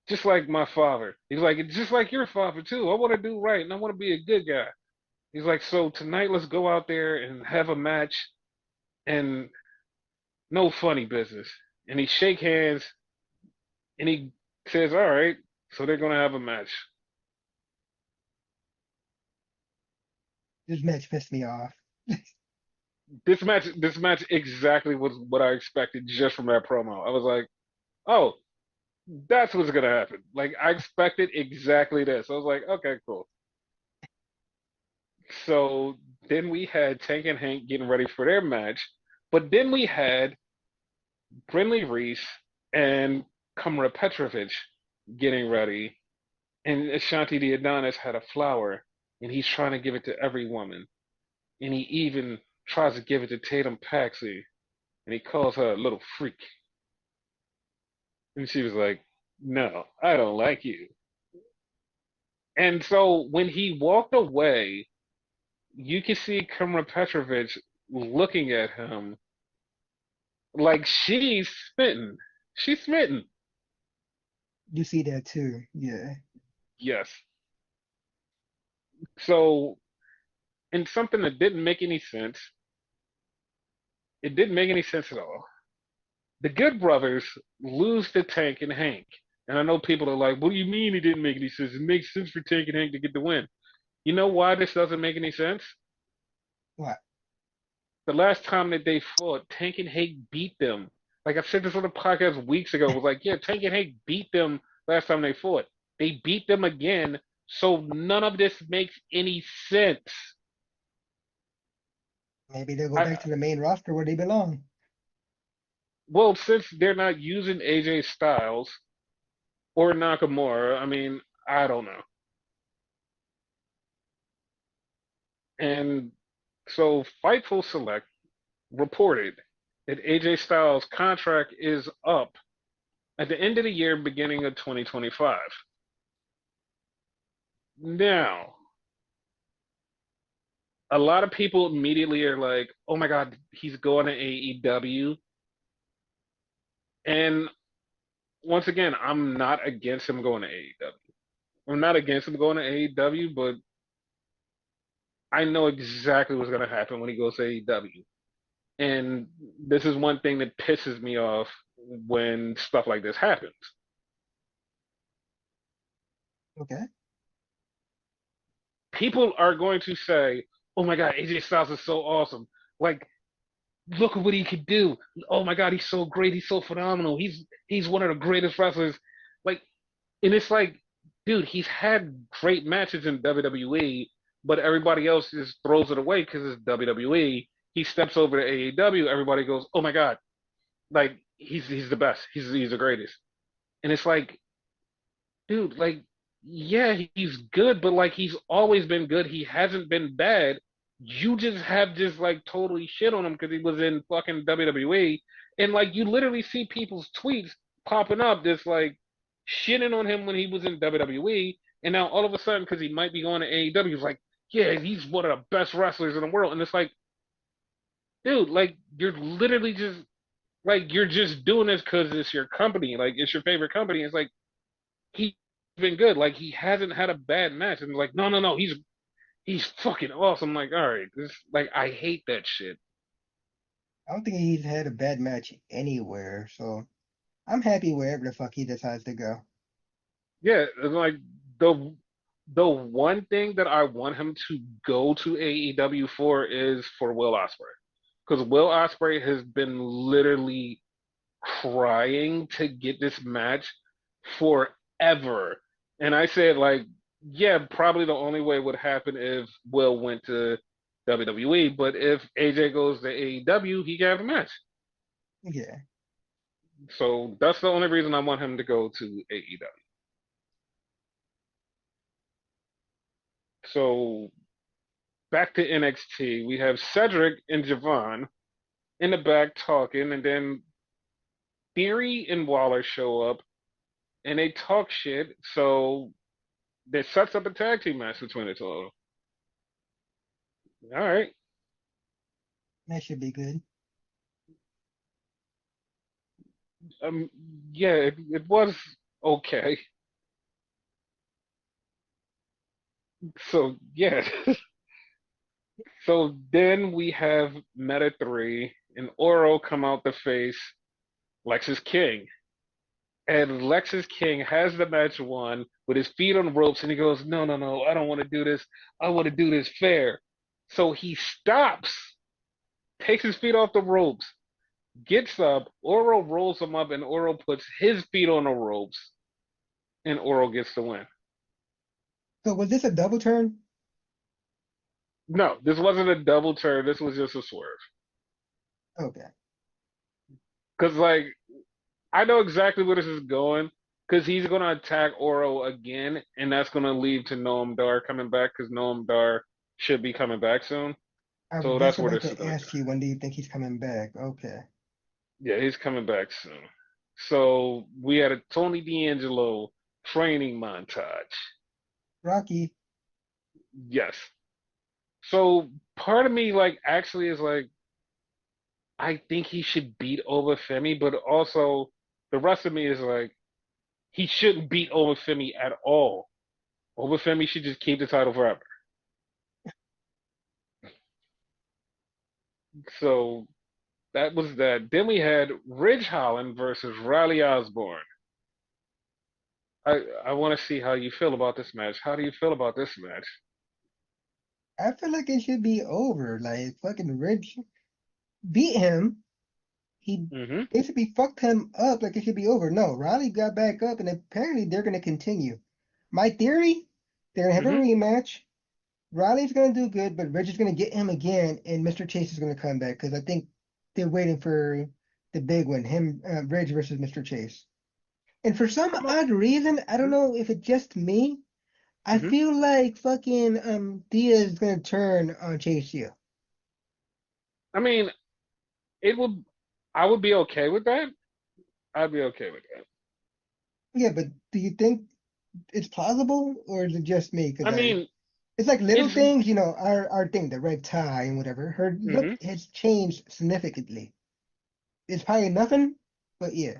Just like my father. He's like, just like your father too. I want to do right and I want to be a good guy. He's like, so tonight let's go out there and have a match and no funny business. And he shake hands and he says, all right, so they're gonna have a match. This match pissed me off. This match exactly was what I expected just from that promo. I was like, oh, that's what's gonna happen. Like I expected exactly this. I was like, okay, cool. So then we had Tank and Hank getting ready for their match, but then we had Brinley Reese and Kamara Petrovich getting ready, and Ashanti the Adonis had a flower, and he's trying to give it to every woman, and he even tries to give it to Tatum Paxley, and he calls her a little freak, and she was like, "No, I don't like you." And so when he walked away, you could see Kamara Petrovich looking at him like she's smitten. She's smitten. You see that too. Yeah. Yes. So, and something that didn't make any sense, it didn't make any sense at all. The Good Brothers lose to Tank and Hank. And I know people are like, what do you mean it didn't make any sense? It makes sense for Tank and Hank to get the win. You know why this doesn't make any sense? What? The last time that they fought, Tank and Hank beat them. Like I said this on the podcast weeks ago, was like, yeah, Tank and Hank beat them last time they fought. They beat them again, so none of this makes any sense. Maybe they'll go I back to the main roster where they belong. well, since they're not using AJ Styles or Nakamura, I mean, I don't know. And so Fightful Select reported that AJ Styles' contract is up at the end of the year, beginning of 2025. Now, a lot of people immediately are like, oh my God, he's going to AEW. And once again, I'm not against him going to AEW. I'm not against him going to AEW, but I know exactly what's going to happen when he goes to AEW. And this is one thing that pisses me off when stuff like this happens. Okay. People are going to say, "Oh my God, AJ Styles is so awesome! Like, look at what he could do! Oh my God, he's so great! He's so phenomenal! He's one of the greatest wrestlers!" Like, and it's like, dude, he's had great matches in WWE, but everybody else just throws it away because it's WWE. He steps over to AEW, everybody goes, "Oh my God, like he's the best. He's the greatest." And it's like, dude, like, yeah, he's good, but like he's always been good. He hasn't been bad. You just have just like totally shit on him because he was in fucking WWE, and like you literally see people's tweets popping up just like shitting on him when he was in WWE, and now all of a sudden because he might be going to AEW, he's like, yeah, he's one of the best wrestlers in the world, and it's like, dude, like you're literally just like you're just doing this because it's your company, like it's your favorite company. It's like he's been good. Like he hasn't had a bad match. And like, no, no, no, he's fucking awesome. I'm like, all right, this like I hate that shit. I don't think he's had a bad match anywhere, so I'm happy wherever the fuck he decides to go. Yeah, and like the the one thing that I want him to go to AEW for is for Will Ospreay. Because Will Ospreay has been literally crying to get this match forever. And I said, like, yeah, probably the only way would happen if Will went to WWE, but if AJ goes to AEW, he can have a match. Yeah, So that's the only reason I want him to go to AEW. So back to NXT, we have Cedric and Javon in the back talking, and then Theory and Waller show up and they talk shit. So that sets up a tag team match between the two of them. All right. that should be good. Um, yeah, it was okay. So yeah. So then we have Meta 3 and Oro come out to face Lexus King. And Lexus King has the match won with his feet on the ropes, and he goes, no, no, no, I don't want to do this. I want to do this fair. So he stops, takes his feet off the ropes, gets up, Oro rolls him up, and Oro puts his feet on the ropes, and Oro gets the win. So was this a double turn? No, this wasn't a double turn. This was just a swerve. Okay. Because, like, I know exactly where this is going. Because he's going to attack Oro again, and that's going to lead to Noam Dar coming back. Because Noam Dar should be coming back soon. I was So just that's where about this is to going to go. ask you, when do you think he's coming back? Okay. Yeah, he's coming back soon. So we had a Tony D'Angelo training montage. Rocky, Yes. So part of me, like, actually is like, I think he should beat Obafemi, but also the rest of me is like, he shouldn't beat Obafemi at all. Obafemi should just keep the title forever. So that was that. Then we had Ridge Holland versus Riley Osborne. I want to see how you feel about this match. How do you feel about this match? I feel like it should be over. Like fucking Rich beat him. He Mm-hmm. basically fucked him up. Like it should be over. No, Riley got back up, and apparently they're gonna continue. My theory: they're gonna have a Mm-hmm. rematch. Riley's gonna do good, but Rich is gonna get him again, and Mr. Chase is gonna come back because I think they're waiting for the big one, him, Rich versus Mr. Chase. And for some I'm odd reason, I don't know if it's just me, I mm-hmm. feel like fucking Diaz is gonna turn on Chase U. I mean, it would. I would be okay with that. I'd be okay with that. Yeah, but do you think it's plausible, or is it just me? Because I mean, it's like little it's. things, our thing, the red tie and whatever. Her look Mm-hmm. has changed significantly. It's probably nothing, but yeah.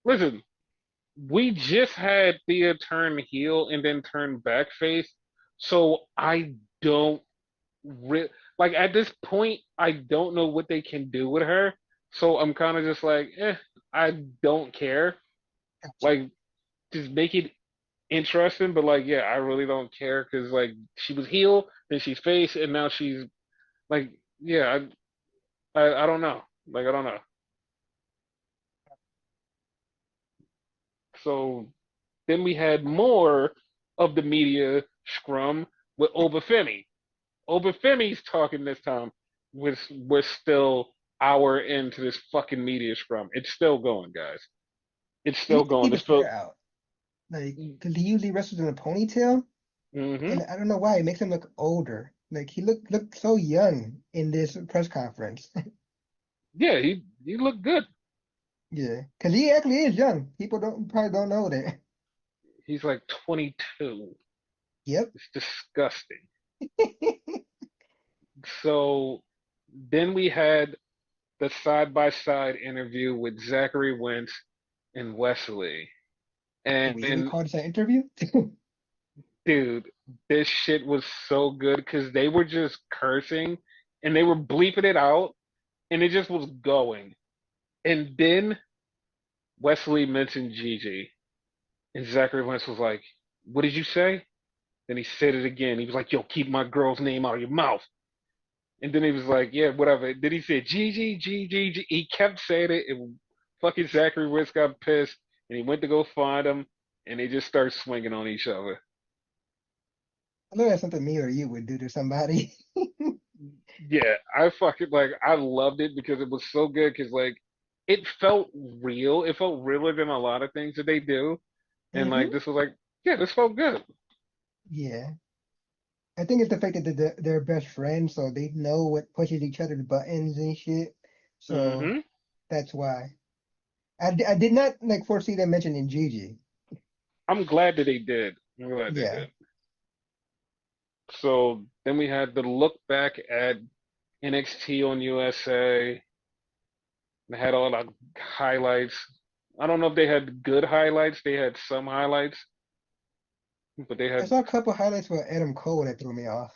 Listen, we just had Thea turn heel and then turn back face, so I don't like at this point. I don't know what they can do with her. So I'm kind of just like, I don't care. Gotcha. Like, just make it interesting, but like, yeah, I really don't care because like she was heel, then she's face, and now she's like, yeah, I don't know. Like, I don't know. So then we had more of the media scrum with Obafemi. Obafemi's talking this time. We're still hour into this fucking media scrum. It's still going, guys. It's He still needs to going. keep This his hair feel. out, like, because he usually wrestles in a ponytail, Mm-hmm. and I don't know why it makes him look older. Like he looked so young in this press conference. Yeah, he looked good. Yeah, because he actually is young. People don't probably don't know that. He's like 22. Yep. It's disgusting. So then we had the side by side interview with Zachary Wentz and Wesley. Wait, you And recorded that interview? dude, this shit was so good because they were just cursing and they were bleeping it out and it just was going. And then Wesley mentioned Gigi and Zachary Wentz was like, "What did you say?" Then he said it again. He was like, "Yo, keep my girl's name out of your mouth." And then he was like, "Yeah, whatever." Then he said, "Gigi, Gigi, G." He kept saying it, and fucking Zachary Wentz got pissed, and he went to go find him, and they just started swinging on each other. I know that's something me or you would do to somebody. Yeah, I fucking like I loved it because it was so good because like it felt real. It felt realer than a lot of things that they do. And like Hmm. this was like, yeah, this felt good. Yeah. I think it's the fact that they're best friends, so they know what pushes each other's buttons and shit. So Hmm. that's why. I did not like foresee them mentioning Gigi. I'm glad that they did. I'm glad they Yeah. did. So then we had the look back at NXT on USA. They had all the highlights. I don't know if they had good highlights. They had some highlights, but they I had saw a couple highlights with Adam Cole that threw me off.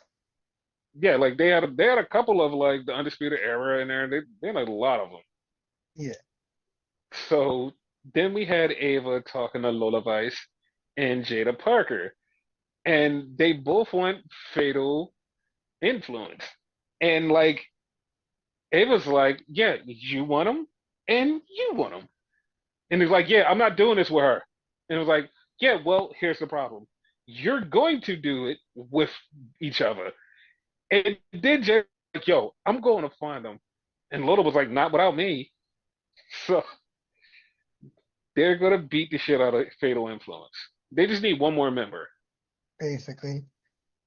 yeah, like they had a couple of like the Undisputed Era in there. They had a lot of them. Yeah. So then we had Ava talking to Lola Vice and Jada Parker, and they both went fatal influence. And like Ava's like, yeah, you want him, and you want him. And he's like, yeah, I'm not doing this with her. And it was like, yeah, well, here's the problem. You're going to do it with each other. And then Jay was like, yo, I'm going to find them. And Lola was like, not without me. So they're going to beat the shit out of Fatal Influence. They just need one more member. Basically.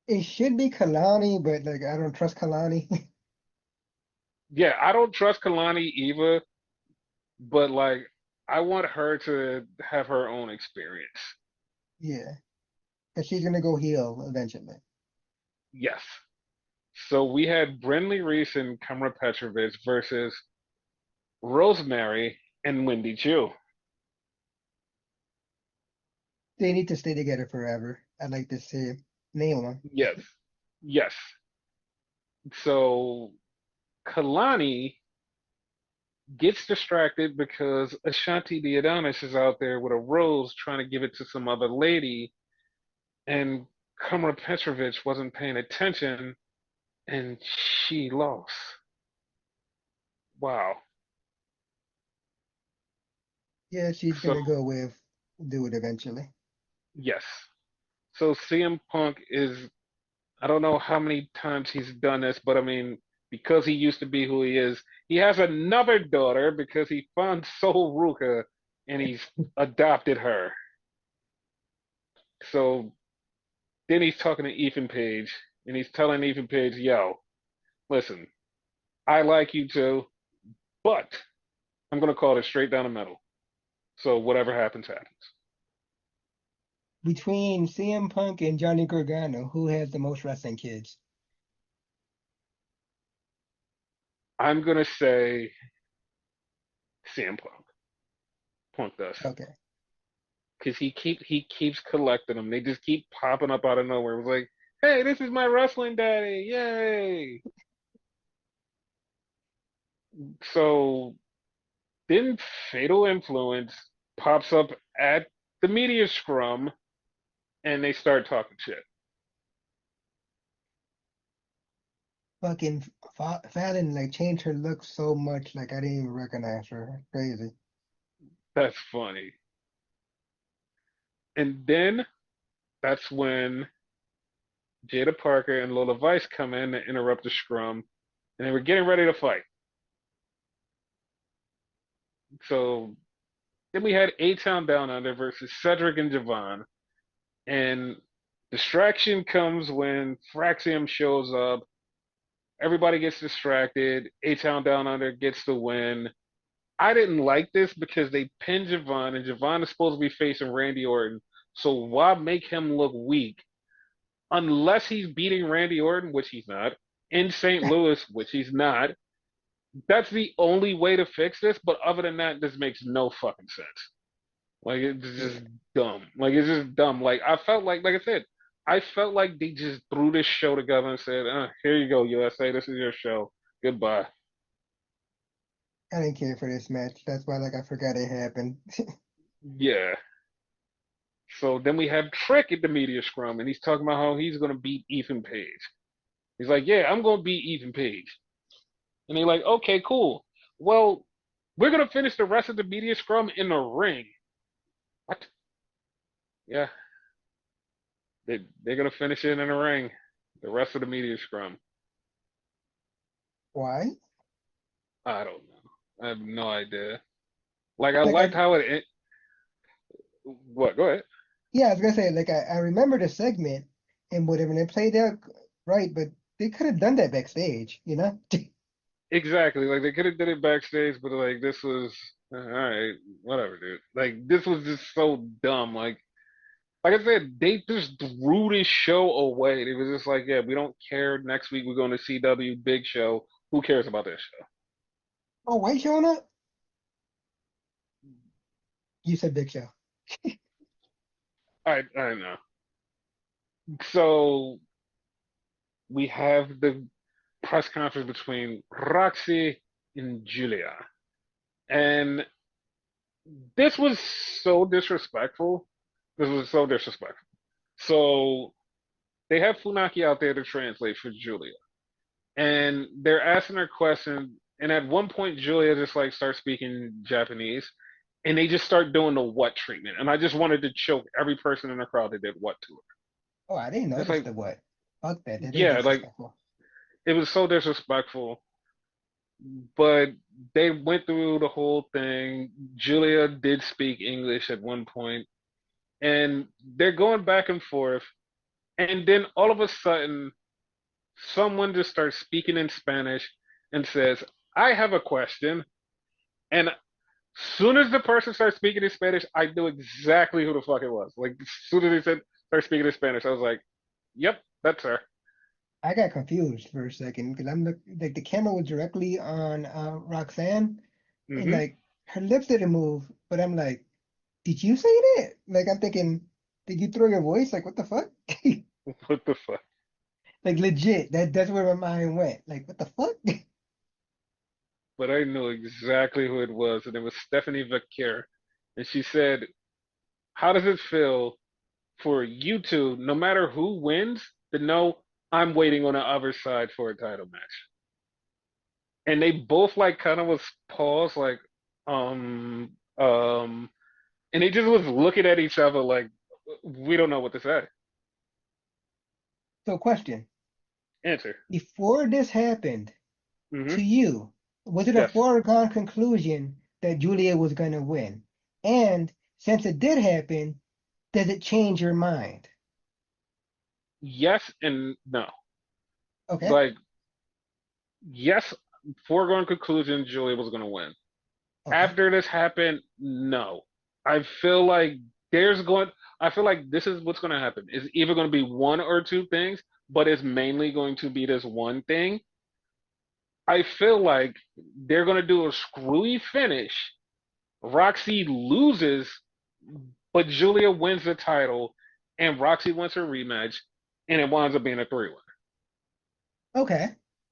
It should be Kalani, but like I don't trust Kalani. Yeah, I don't trust Kalani either, but like, I want her to have her own experience. Yeah. Because she's gonna go heel eventually. Yes. So we had Brinley Reese and Kamra Petrovic versus Rosemary and Wendy Chu. They need to stay together forever. I'd like to see name them. Yes. Yes. So Kalani gets distracted because Ashanti the Adonis is out there with a rose trying to give it to some other lady, and Kamara Petrovic wasn't paying attention, and she lost. Wow. Yeah, she's So gonna go with do it eventually. yes. So CM Punk is I don't know how many times he's done this, but I mean, because he used to be who he is, he has another daughter because he found Sol Ruka and he's adopted her. So then he's talking to Ethan Page and he's telling Ethan Page, yo, listen, I like you too, but I'm going to call it straight down the middle. So whatever happens, happens. Between CM Punk and Johnny Gargano, who has the most wrestling kids? I'm going to say CM Punk. Punk does. Okay. Because he keeps collecting them. They just keep popping up out of nowhere. It was like, hey, this is my wrestling daddy, yay! So then Fatal Influence pops up at the media scrum, and they start talking shit. Fucking Fallon like changed her look so much, like I didn't even recognize her. Crazy. That's funny. And then that's when Jada Parker and Lola Vice come in and interrupt the scrum, and they were getting ready to fight. So then we had A Town Down Under versus Cedric and Javon. And distraction comes when Fraxium shows up. Everybody gets distracted. A Town Down Under gets the win. I didn't like this because they pinned Javon, and Javon is supposed to be facing Randy Orton. So why make him look weak? Unless he's beating Randy Orton, which he's not, in St. Louis, which he's not. That's the only way to fix this. But other than that, this makes no fucking sense. Like it's Yeah. just dumb. Like it's just dumb. Like I felt like I said, I felt like they just threw this show together and said, "Here you go, USA. This is your show. Goodbye." I didn't care for this match. That's why like I forgot it happened. Yeah. So then we have Trick at the media scrum, and he's talking about how he's gonna beat Ethan Page. He's like, "Yeah, I'm gonna beat Ethan Page," and they're like, "Okay, cool. Well, we're gonna finish the rest of the media scrum in the ring." What? Yeah, they're gonna finish it in the ring. The rest of the media scrum. Why? I don't know. I have no idea. Like I Like liked I how it. What? Go ahead. Yeah, I was gonna say like I remember the segment and whatever, and it played out right, but they could have done that backstage, you know? Exactly. Like they could have did it backstage, but like this was all right. Whatever, dude. Like this was just so dumb. Like I said, they just threw this show away. It was just like, yeah, we don't care. Next week we're going to CW Big Show. Who cares about this show? Oh, White showing up? You said Big Show. I know. So we have the press conference between Roxy and Julia, and this was so disrespectful. This was so disrespectful. So they have Funaki out there to translate for Julia, and they're asking her questions. And at one point, Julia just like starts speaking Japanese, and they just start doing the what treatment. And I just wanted to choke every person in the crowd that did what to Oh, I didn't her. It's notice like, the what. Fuck that. That is yeah, like disrespectful. it was so disrespectful. But they went through the whole thing. Julia did speak English at one point, and they're going back and forth. And then all of a sudden, someone just starts speaking in Spanish and says, I have a question. And soon as the person starts speaking in Spanish, I knew exactly who the fuck it was. Like, as soon as they said, start speaking in Spanish, I was like, yep, that's her. I got confused for a second because like the camera was directly on Roxanne and Hmm. like her lips didn't move, but I'm like, did you say that? Like I'm thinking, did you throw your voice? Like what the fuck? What the fuck? Like legit. That's where my mind went. Like what the fuck? But I knew exactly who it was, and it was Stephanie Vaquer. And she said, how does it feel for you two, no matter who wins, to know I'm waiting on the other side for a title match? And they both like kind of was paused, like, and they just was looking at each other like, we don't know what to say. So question. Answer. Before this happened, Hmm. to you, was it a Yes. foregone conclusion that Julia was gonna win? And since it did happen, does it change your mind? Yes and no. Okay. Like, yes, foregone conclusion, Julia was going to win. Okay. After this happened, no. I feel like there's going, I feel like this is what's going to happen. It's either going to be one or two things, but it's mainly going to be this one thing. I feel like they're going to do a screwy finish. Roxy loses, but Julia wins the title, and Roxy wins her rematch, and it winds up being a 3-1. Okay.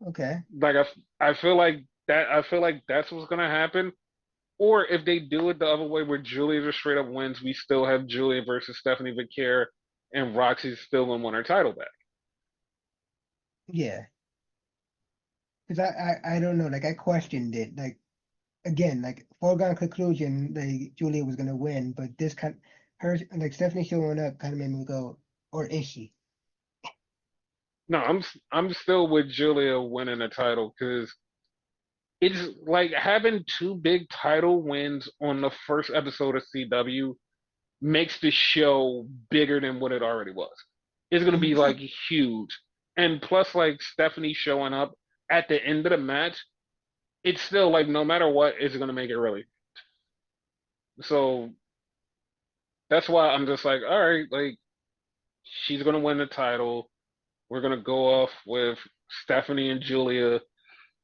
Okay. Like I feel like that. I feel like that's what's gonna happen. Or if they do it the other way, where Julia just straight up wins, we still have Julia versus Stephanie Vaquer, and Roxy still gonna win her title back. Yeah. Because I don't know. Like I questioned it. Like again, like foregone conclusion, like Julia was gonna win, but this kind her like Stephanie showing up kind of made me go, or is she? No, I'm still with Julia winning the title because it's like having two big title wins on the first episode of CW makes the show bigger than what it already was. It's gonna be like huge, and plus like Stephanie showing up at the end of the match, it's still like no matter what, it's gonna make it really. So that's why I'm just like, all right, like she's gonna win the title. We're gonna go off with Stephanie and Julia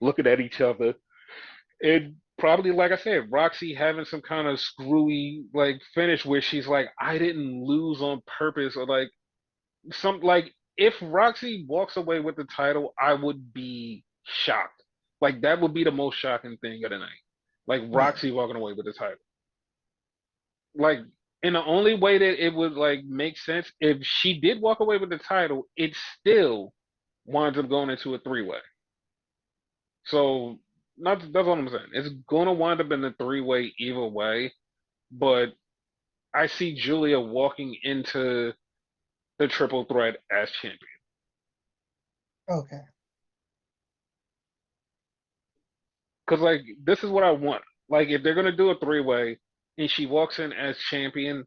looking at each other, and probably like I said, Roxy having some kind of screwy like finish where she's like, I didn't lose on purpose, or like some like if Roxy walks away with the title, I would be shocked. Like that would be the most shocking thing of the night. Like Yeah. Roxy walking away with the title. Like in the only way that it would like make sense if she did walk away with the title, it still winds up going into a three-way. So that's what I'm saying. It's gonna wind up in a three-way either way, but I see Julia walking into the triple threat as champion. Okay. Because like this is what I want. Like if they're gonna do a three-way and she walks in as champion,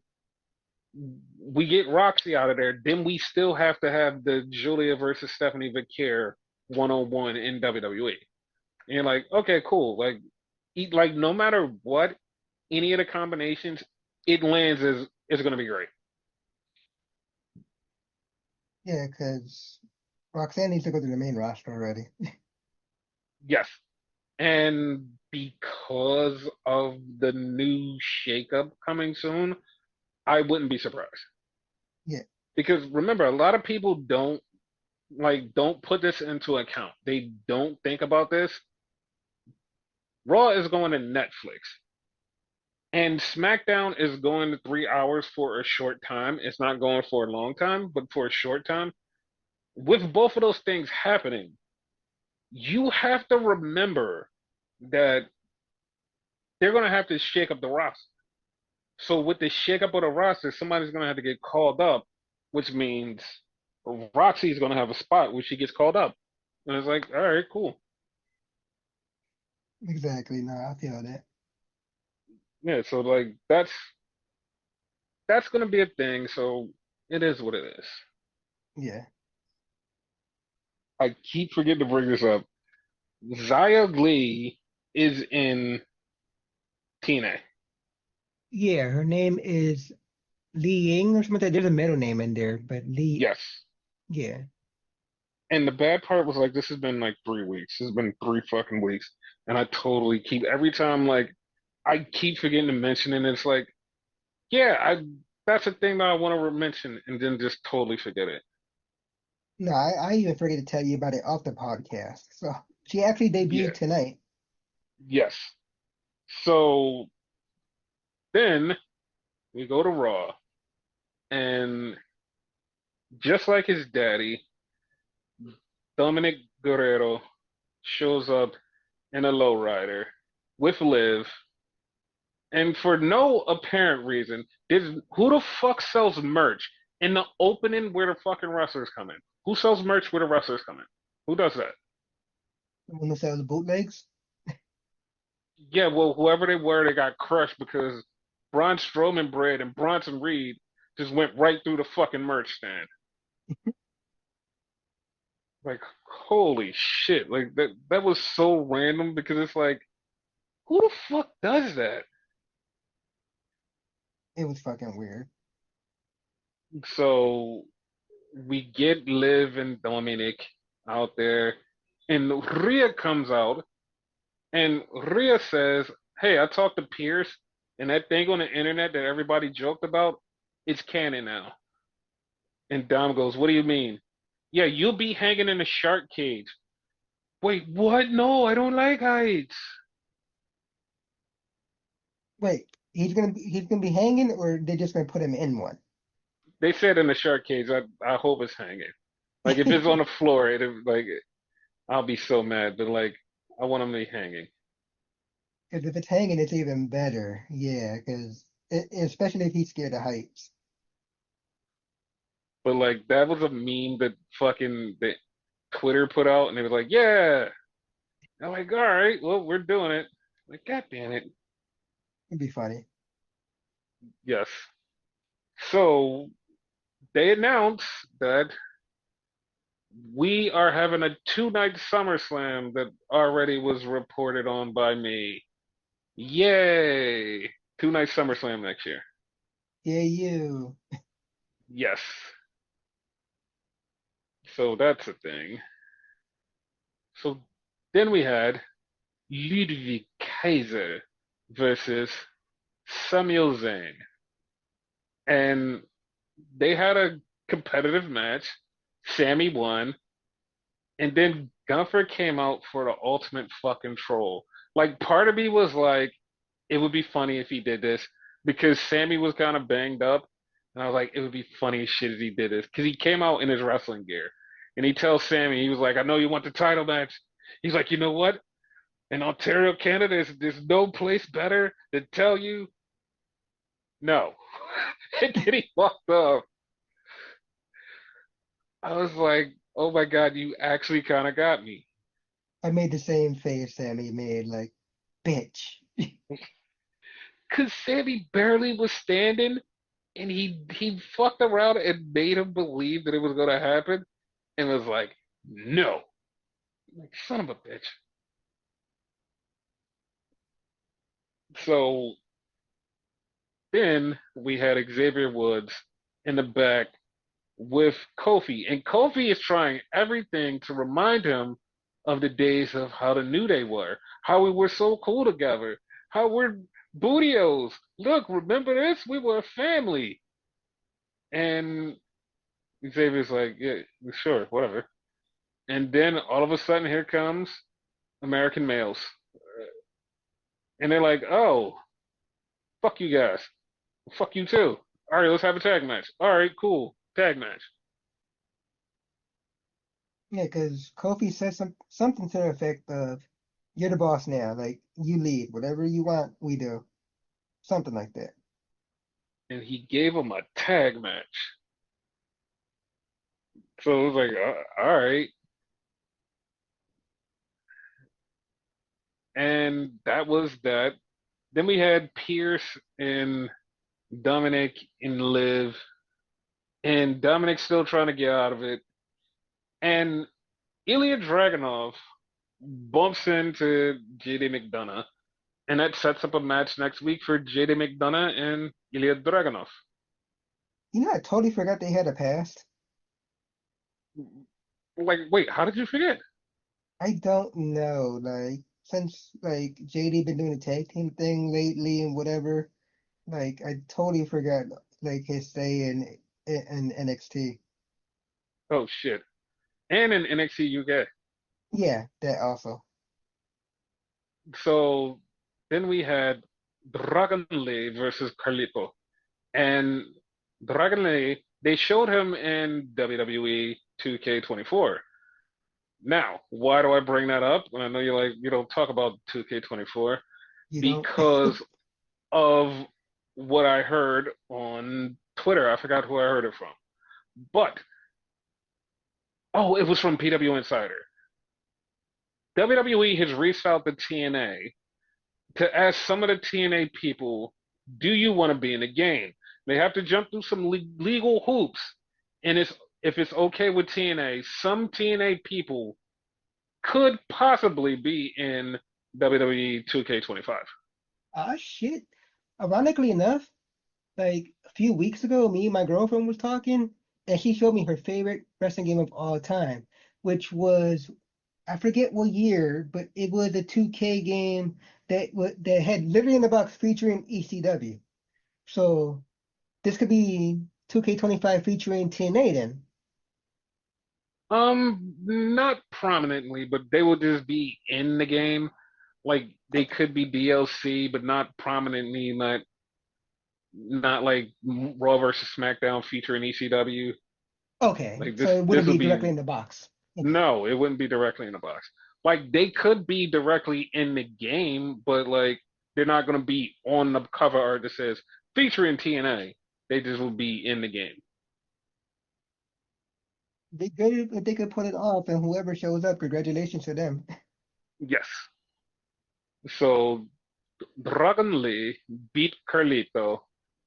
we get Roxy out of there, then we still have to have the Julia versus Stephanie Vicaire 1-on-1 in WWE. And you're like, okay, cool. Like no matter what, any of the combinations, it lands as is gonna be great. Yeah, because Roxanne needs to go to the main roster already. Yes. And because of the new shakeup coming soon, I wouldn't be surprised. Yeah. Because remember, a lot of people don't put this into account. They don't think about this. Raw is going to Netflix, and SmackDown is going to 3 hours for a short time. It's not going for a long time, but for a short time. With both of those things happening, you have to remember that they're going to have to shake up the roster. So with the shake up of the roster, somebody's going to have to get called up, which means Roxy's going to have a spot where she gets called up. And it's like, all right, cool. Exactly. No, I feel that. Yeah, so like that's gonna be a thing, so it is what it is. Yeah. I keep forgetting to bring this up. Zaya Lee is in TNA. Yeah, her name is Li Ying or something like that. There's a middle name in there, but Li, Yes. yeah. And the bad part was like this has been like 3 weeks. This has been 3 fucking weeks. And I totally keep every time like I keep forgetting to mention it. And it's like, yeah, I that's a thing that I want to mention and then just totally forget it. No, I even forget to tell you about it off the podcast. So she actually Yeah. debuted tonight. Yes. So then we go to Raw and just like his daddy, Dominic Guerrero shows up in a lowrider with Liv, and for no apparent reason, who the fuck sells merch in the opening where the fucking wrestlers come in? Who sells merch where the wrestlers come in? Who does that? The one that sells bootlegs. Yeah, well, whoever they were, they got crushed because Braun Strowman bread and Bronson Reed just went right through the fucking merch stand. Like, holy shit! Like that was so random because it's like, who the fuck does that? It was fucking weird. So we get Liv and Dominic out there, and Rhea comes out, and Rhea says, "Hey, I talked to Pierce, and that thing on the internet that everybody joked about, it's canon now." And Dom goes, "What do you mean?" "Yeah, you'll be hanging in a shark cage." "Wait, what? No, I don't like heights." Wait, he's gonna be hanging, or they just gonna put him in one? They said in the shark cage. I hope it's hanging. Like if it's on the floor, like I'll be so mad. But like I want him to be hanging. Because if it's hanging, it's even better. Yeah, because especially if he's scared of heights. But like that was a meme that fucking that Twitter put out, and they was like, "Yeah." I'm like, "All right, well, we're doing it." Like, God damn it. It'd be funny. Yes. So they announced that we are having a two-night SummerSlam that already was reported on by me. Yay! Two-night SummerSlam next year. Yeah, you. Yes. So that's a thing. So then we had Ludwig. Kaiser versus Samuel Zane. And they had a competitive match. Sammy won. And then Gunther came out for the ultimate fucking troll. Like, part of me was like, it would be funny if he did this because Sammy was kind of banged up. And I was like, it would be funny as shit if he did this because he came out in his wrestling gear. And he tells Sammy, he was like, I know you want the title match. He's like, you know what? In Ontario, Canada, there's no place better to tell you no. And then he walked off. I was like, oh my God, you actually kind of got me. I made the same face Sammy made, like, bitch. Because Sammy barely was standing and he fucked around and made him believe that it was going to happen and was like, no. Like, son of a bitch. So then we had Xavier Woods in the back with Kofi, and Kofi is trying everything to remind him of the days of how the New Day were, how we were so cool together, how we're bootios. Look, remember this? We were a family. And Xavier's like, yeah, sure, whatever. And then all of a sudden, here comes American males, and they're like, oh, fuck you guys, fuck you too. All right, let's have a tag match. All right, cool, tag match. Yeah, because Kofi says something to the effect of, "You're the boss now. Like you lead. Whatever you want, we do." Something like that. And he gave them a tag match. So it was like, all right. And that was that. Then we had Pierce and Dominic and Liv, and Dominic's still trying to get out of it. And Ilya Dragunov bumps into JD McDonough, and that sets up a match next week for JD McDonough and Ilya Dragunov. You know, I totally forgot they had a past. Like, wait, how did you forget? I don't know. Like since like JD been doing the tag team thing lately and whatever, like I totally forgot like his stay in NXT. Oh shit! And in NXT UK. Yeah, that also. So then we had Dragon Lee versus Carlito. And Dragon Lee, they showed him in WWE 2K24. Now, why do I bring that up? And I know you like you don't talk about 2K24 You don't. because of what I heard on Twitter. I forgot who I heard it from. But oh, it was from PW Insider. WWE has reached out to TNA to ask some of the TNA people, do you want to be in the game? They have to jump through some legal hoops. And if it's okay with TNA, some TNA people could possibly be in WWE 2K25. Ah shit. Ironically enough, like a few weeks ago, me and my girlfriend was talking, and she showed me her favorite wrestling game of all time, which was I forget what year, but it was a 2K game that had literally in the box featuring ECW. So this could be 2K25 featuring TNA then. Not prominently, but they will just be in the game. Like they Okay. could be DLC, but not prominently, not like Raw versus SmackDown featuring ECW. Okay, Like so it this wouldn't would be directly be in the box. Okay. no, it wouldn't be directly in the box. Like they could be directly in the game, but like they're not gonna be on the cover art that says featuring TNA. They just will be in the game. They good if they could put it off, and whoever shows up, congratulations to them. Yes. So Dragon Lee beat Carlito,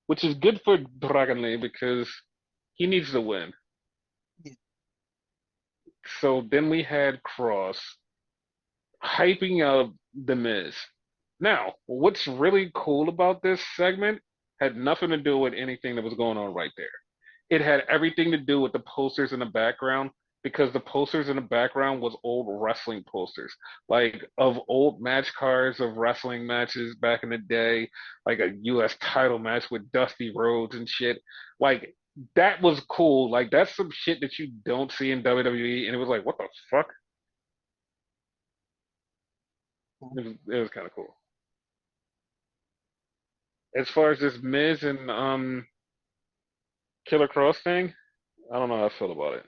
which is good for Dragon Lee because he needs to win. So then we had Cross hyping up The Miz. Now, what's really cool about this segment had nothing to do with anything that was going on right there. It had everything to do with the posters in the background because the posters in the background was old wrestling posters, like of old match cards of wrestling matches back in the day, like a US title match with Dusty Rhodes and shit. Like that was cool. Like that's some shit that you don't see in WWE, and it was like, what the fuck? It was kind of cool. As far as this Miz and Killer Cross thing, I don't know how I feel about it.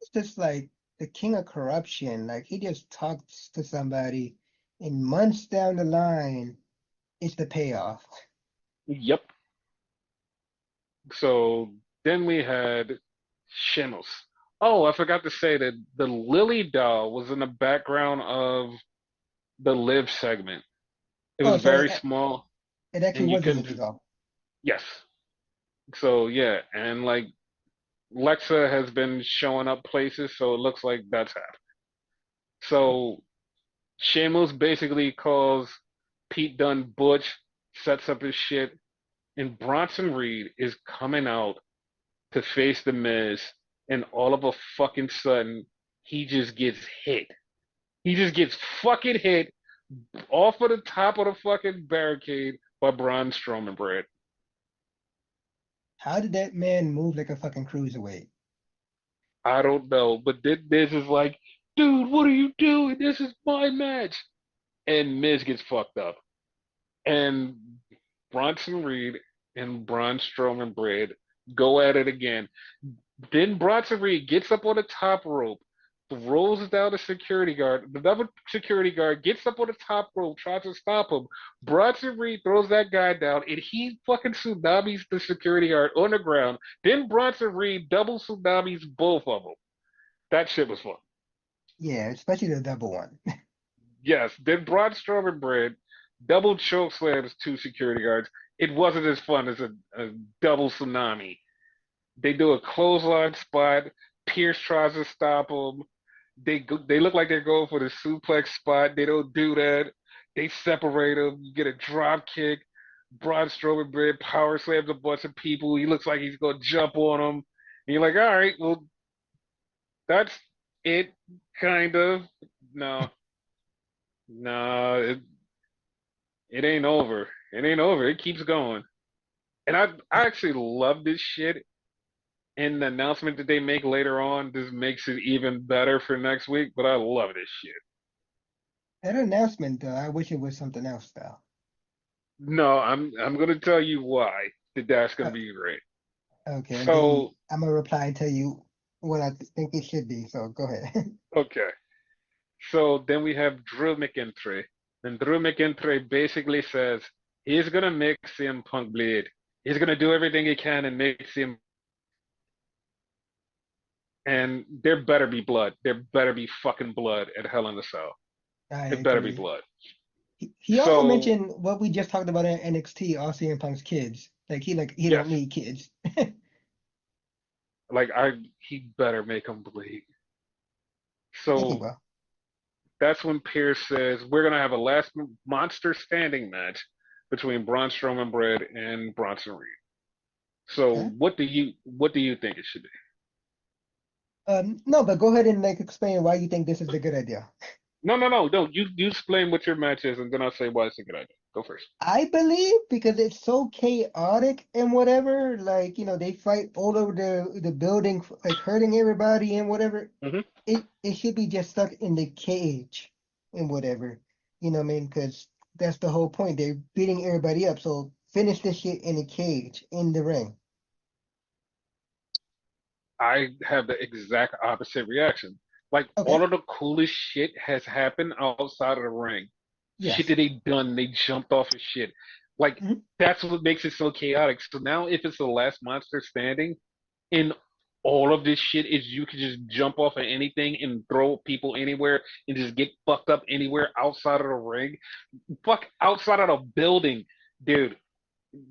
It's just like the king of corruption. Like he just talks to somebody, and months down the line, it's the payoff. Yep. So then we had Shimmels. Oh, I forgot to say that the Lily doll was in the background of the live segment. It was Oh, so very small, it actually and you was a can, little doll. yes. So yeah, and like Lexa has been showing up places, so it looks like that's happened. So Sheamus basically calls Pete Dunne Butch, sets up his shit, and Bronson Reed is coming out to face the Miz, and all of a fucking sudden, he just gets hit. He just gets fucking hit off of the top of the fucking barricade by Braun Strowman, Brad. How did that man move like a fucking cruiserweight? I don't know, but this is like, dude, what are you doing? This is my match. And Miz gets fucked up. And Bronson Reed and Braun Strowman, Brad, go at it again. Then Bronson Reed gets up on the top rope, throws down the security guard. The other security guard gets up on the top rope, tries to stop him. Bronson Reed throws that guy down, and he fucking tsunamis the security guard on the ground. Then Bronson Reed double tsunamis both of them. That shit was fun. Yeah, especially the double one. Yes. Then Braun Strowman Brad double choke slams two security guards. It wasn't as fun as a double tsunami. They do a clothesline spot. Pierce tries to stop them. They look like they're going for the suplex spot. They don't do that. They separate them. You get a drop kick. Braun Strowman Brad power slams a bunch of people. He looks like he's gonna jump on them. And you're like, all right, well, that's it, kind of. No, no, it ain't over. It ain't over. It keeps going. And I actually love this shit. And the announcement that they make later on just makes it even better for next week. But I love this shit. That announcement, though, I wish it was something else, though. No, I'm gonna tell you why that's gonna Uh, be great. okay, and then So I'm gonna reply and tell you what I think it should be. So go ahead. okay. So then we have Drew McIntyre. And Drew McIntyre basically says he's gonna make CM Punk bleed. He's gonna do everything he can and make CM, and there better be blood. There better be fucking blood at Hell in a Cell. I It better be agree. blood. He also So mentioned what we just talked about in NXT, all CM Punk's kids. Like he yes, don't need kids. like he better make him bleed. I think he So will. that's when Pierce says we're gonna have a last monster standing match between Braun Strowman Bread and Bronson Reed. So Okay. what do you think it should be? No, but go ahead and like explain why you think this is a good idea. No, no, no, no. You explain what your match is, and then I'll say why it's a good idea. Go first. I believe because it's so chaotic and whatever, like, they fight all over the building, like hurting everybody and whatever. Hmm. It should be just stuck in the cage and whatever. You know what I mean? Because that's the whole point. They're beating everybody up. So finish this shit in the cage, in the ring. I have the exact opposite reaction. Like all Okay. of the coolest shit has happened outside of the ring. Shit Yes. that they done, they jumped off of shit. Like Mhm. that's what makes it so chaotic. So now if it's the last monster standing, and all of this shit is you can just jump off of anything and throw people anywhere and just get fucked up anywhere outside of the ring. Fuck outside of the building, dude.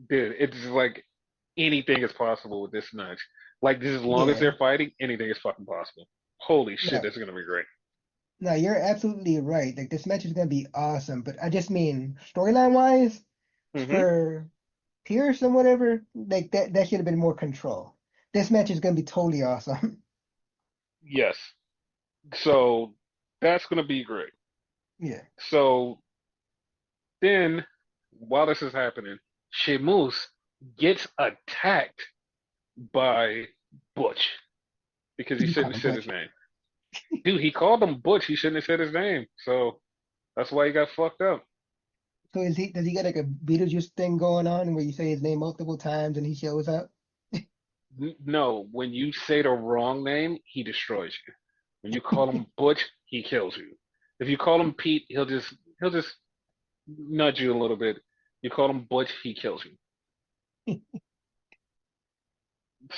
Dude, it's like anything is possible with this match. Like just as long as Yeah. they're fighting, anything is fucking possible. Holy shit, No. this is gonna be great. No, you're absolutely right. Like this match is gonna be awesome. But I just mean storyline wise, Hmm. for Pierce and whatever, like that should have been more control. This match is gonna be totally awesome. Yes. So that's gonna be great. Yeah. So then, while this is happening, Sheamus gets attacked by Butch because he You call shouldn't him have said his Butch. name. Dude, he called him Butch. He shouldn't have said his name. So that's why he got fucked up. So does he get like a Beetlejuice thing going on where you say his name multiple times and he shows up? No, when you say the wrong name, he destroys you. When you call him Butch, he kills you. If you call him Pete, he'll just nudge you a little bit. You call him Butch, he kills you.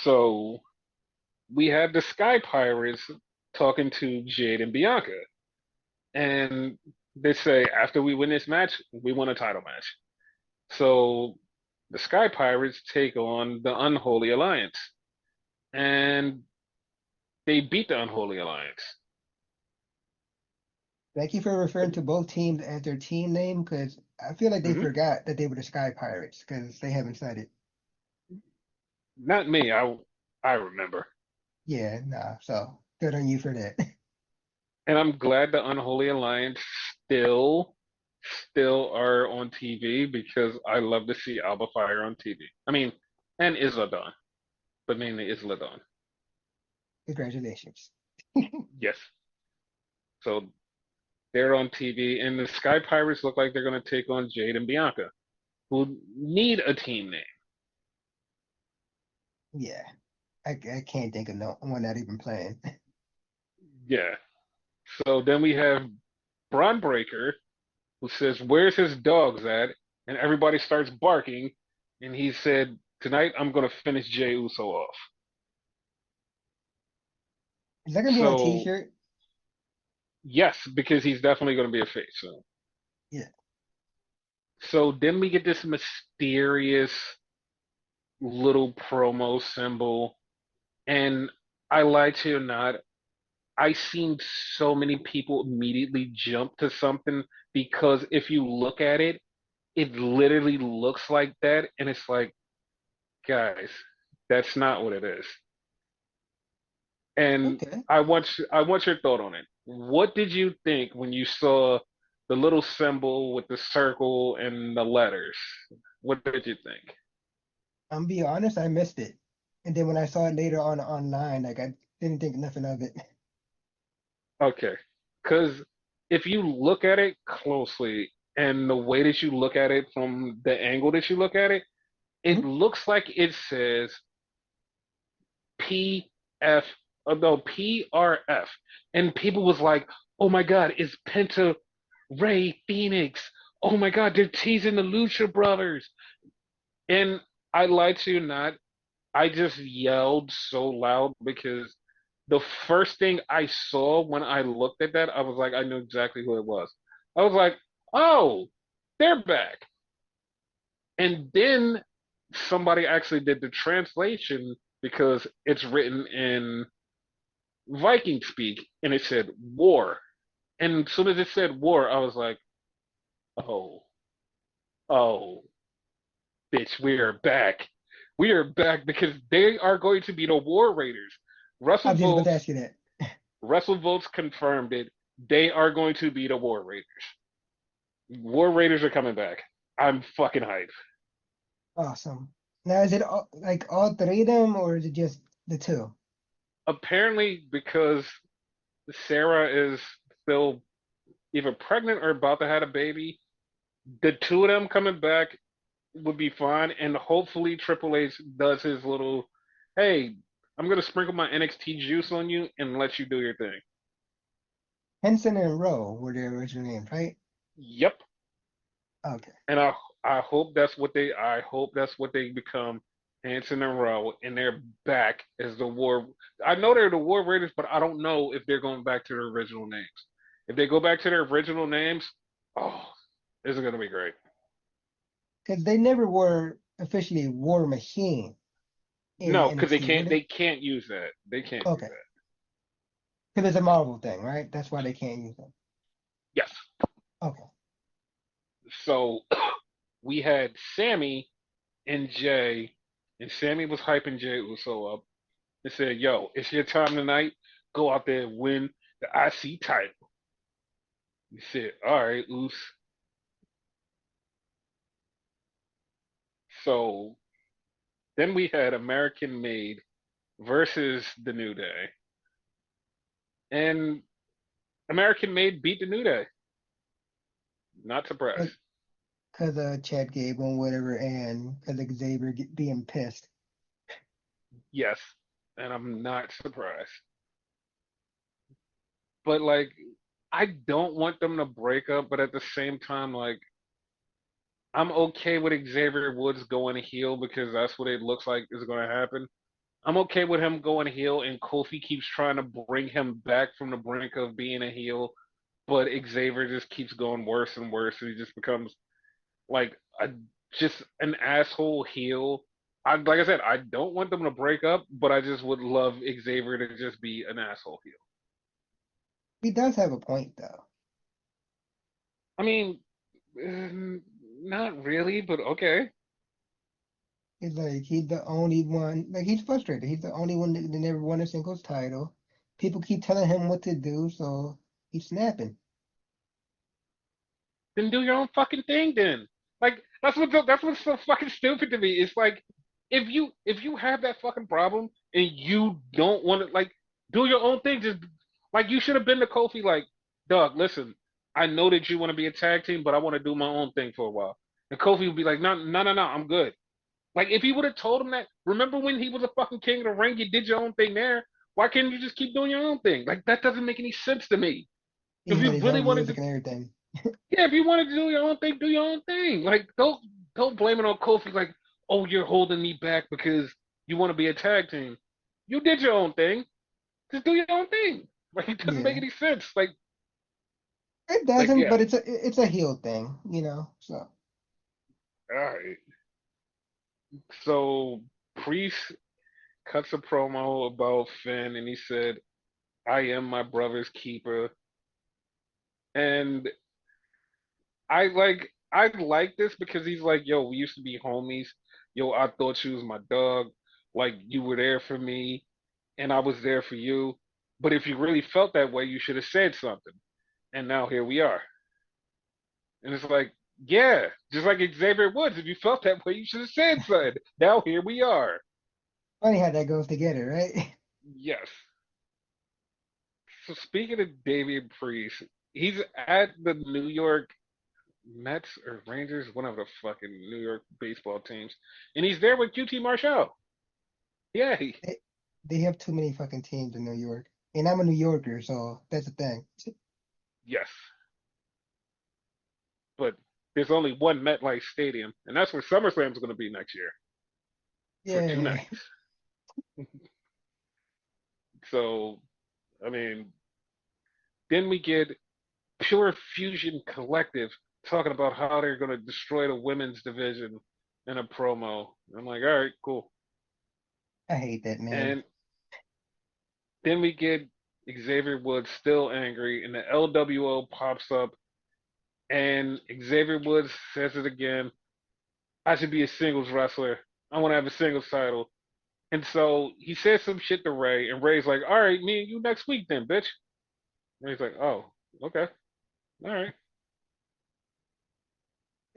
So we had the Sky Pirates talking to Jade and Bianca, and they say after we win this match, we won a title match. So the Sky Pirates take on the Unholy Alliance, and they beat the Unholy Alliance. Thank you for referring to both teams as their team name because I feel like they Hmm. forgot that they were the Sky Pirates because they haven't said it. Not me. I remember, Yeah, nah. So good on you for that. and I'm glad the Unholy Alliance still still are on TV because I love to see Alba Fire on TV. I mean, and Isla Dawn, but mainly Isla Dawn. Congratulations. Yes. So they're on TV, and the Sky Pirates look like they're going to take on Jade and Bianca, who need a team name. Yeah, I can't think of no one not even playing. Yeah. So then we have Braun Breaker, who says, "Where's his dogs at?" And everybody starts barking, and he said, "Tonight I'm going to finish Jey Uso off." Is that gonna be on a So T-shirt? yes, because he's definitely going to be a face. Yeah. So then we get this mysterious little promo symbol, and I lie to you not, I seen so many people immediately jump to something because if you look at it, it literally looks like that, and it's like, guys, that's not what it is. And Okay. I want your thought on it. What did you think when you saw the little symbol with the circle and the letters? What did you think? I'm be honest, I missed it. And then when I saw it later on online, like I didn't think nothing of it. Okay. Because if you look at it closely and the way that you look at it from the angle that you look at it, it Mhm. looks like it says PF, no, PRF. And people was like, oh my God, it's Penta Ray Phoenix. Oh my God, they're teasing the Lucha Brothers. And I lied to you not, I just yelled so loud because the first thing I saw when I looked at that, I was like, I knew exactly who it was. I was like, oh, they're back. And then somebody actually did the translation because it's written in Viking speak and it said war. And as soon as it said war, I was like, oh, oh, bitch, we are back. We are back because they are going to be the War Raiders. I Russell was just about to Volts ask you that. Russell Volts confirmed it. They are going to be the War Raiders. War Raiders are coming back. I'm fucking hyped. Awesome. Now is it like all three of them or is it just the two? Apparently, because Sarah is still either pregnant or about to have a baby, the two of them coming back would be fine. And hopefully, Triple H does his little, hey, I'm going to sprinkle my NXT juice on you and let you do your thing. Henson and Rowe were their original names, right? Yep. Okay. And I hope that's what they become, Hanson and Rowe, and they're back as the War. I know they're the War Raiders, but I don't know if they're going back to their original names. If they go back to their original names, oh, this is gonna be great. Because they never were officially War Machine in No, because they NXT, were can't they? they can't use that. They can't do Okay. that. Because it's a Marvel thing, right? That's why they can't use them. Yes. Okay. So we had Sammy and Jay, and Sammy was hyping Jay Uso up and said, "Yo, it's your time tonight. go out there and win the IC title. You said, all right, Oos. So then we had American Made versus the New Day, and American Made beat the New Day. Not surprised. Because Chad Gable and whatever, and because Xavier being pissed. Yes, and I'm not surprised. But like, I don't want them to break up, but at the same time, like, I'm okay with Xavier Woods going heel because that's what it looks like is going to happen. I'm okay with him going heel, and Kofi keeps trying to bring him back from the brink of being a heel, but Xavier just keeps going worse and worse, and he just becomes like just an asshole heel. Like I said, I don't want them to break up, but I just would love Xavier to just be an asshole heel. He does have a point though. I mean, not really, but okay. He's like he's the only one. Like he's frustrated. He's the only one that never won a singles title. People keep telling him what to do, so he's snapping. Then do your own fucking thing. Then, like that's what's so fucking stupid to me. It's like if you have that fucking problem and you don't want to like do your own thing, just like you should have been to Kofi. Like, Doug, listen, I know that you want to be a tag team, but I want to do my own thing for a while. And Kofi would be like, no, no, no, no, I'm good. Like if he would have told him that, remember when he was a fucking king of the ring, you did your own thing there. Why can't you just keep doing your own thing? Like that doesn't make any sense to me. He If had you his really own wanted music to, and everything. yeah, if you wanted to do your own thing, do your own thing. Like don't blame it on Kofi. Like, oh, you're holding me back because you want to be a tag team. You did your own thing. Just do your own thing. Like it doesn't make Yeah, any sense. it Like doesn't, yeah. but it's a heel thing, you know. So All right. So Priest cuts a promo about Finn, and he said, "I am my brother's keeper." And I like this because he's like, yo, we used to be homies. Yo, I thought you was my dog. Like you were there for me and I was there for you. But if you really felt that way, you should have said something. And now here we are. And it's like, yeah, just like Xavier Woods, if you felt that way, you should have said something. Now here we are. funny how that goes together, right? Yes. So speaking of Damian Priest, he's at the New York Mets or Rangers, one of the fucking New York baseball teams, and he's there with QT Marshall. Yay! They, they have too many fucking teams in New York, and I'm a New Yorker, so that's the thing. Yes, but there's only one MetLife Stadium, and that's where SummerSlam's going to be next year for two Yeah, nights. So, I mean, then we get Pure Fusion Collective talking about how they're going to destroy the women's division in a promo. I'm like, all right, cool. I hate that man. And then we get Xavier Woods still angry, and the LWO pops up, and Xavier Woods says it again. I should be a singles wrestler. I want to have a singles title. And so he says some shit to Ray, and Ray's like, all right, me and you next week then, bitch. And he's like, oh, okay. All right.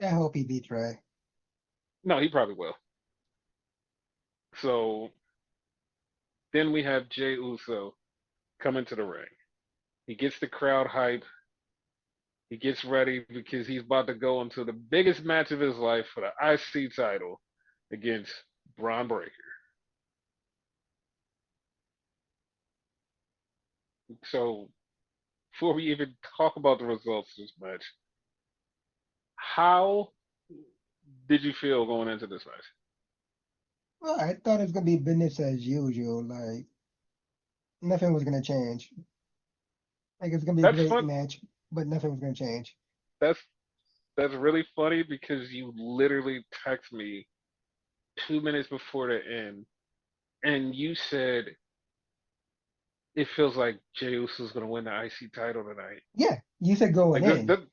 I hope he beats Ray. No, he probably will. So then we have Jay Uso come into the ring. He gets the crowd hype. He gets ready because he's about to go into the biggest match of his life for the IC title against Braun Breaker. So before we even talk about the results of this match, how did you feel going into this match? Well, I thought it was gonna be business as usual. Like nothing was gonna change. Like it's gonna be a That's great fun. match, but nothing was gonna change. That's that's really funny because you literally text me 2 minutes before the end, and you said it feels like Jey Uso's gonna win the IC title tonight. Yeah, you said going Like that, in. that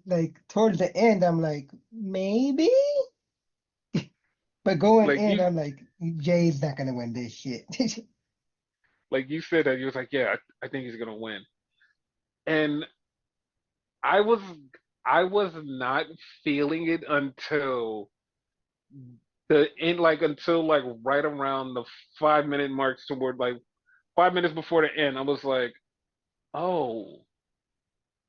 Like towards the end, I'm like maybe, but going like in, you I'm like Jay's not gonna win this shit. like you said that you was like, yeah, I think he's gonna win. And I was I was not feeling it until the end, like until like right around the 5 minute marks toward like 5 minutes before the end. I was like, oh,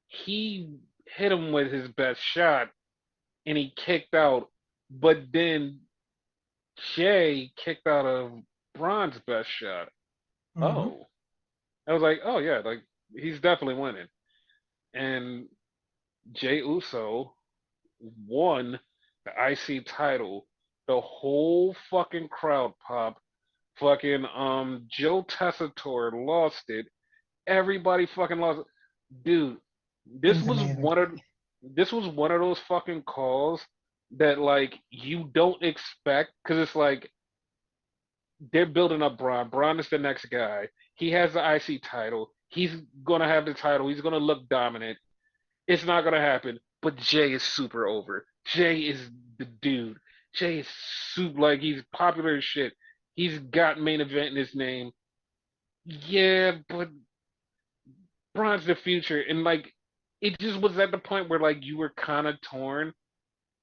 he hit him with his best shot and he kicked out, but then Jay kicked out of Braun's best shot. Hmm. Oh, I was like, oh yeah, like he's definitely winning. And Jay Uso won the IC title. The whole fucking crowd popped. Fucking Joe Tessitore lost it. Everybody fucking lost it. Dude, It this was was amazing. one of this was one of those fucking calls that like you don't expect because it's like they're building up Braun. Braun is the next guy. He has the IC title. He's gonna have the title. He's gonna look dominant. It's not gonna happen. But Jay is super over. Jay is the dude. Jay is super like he's popular as shit. He's got main event in his name. Yeah, but Braun's the future, and like it just was at the point where like you were kind of torn,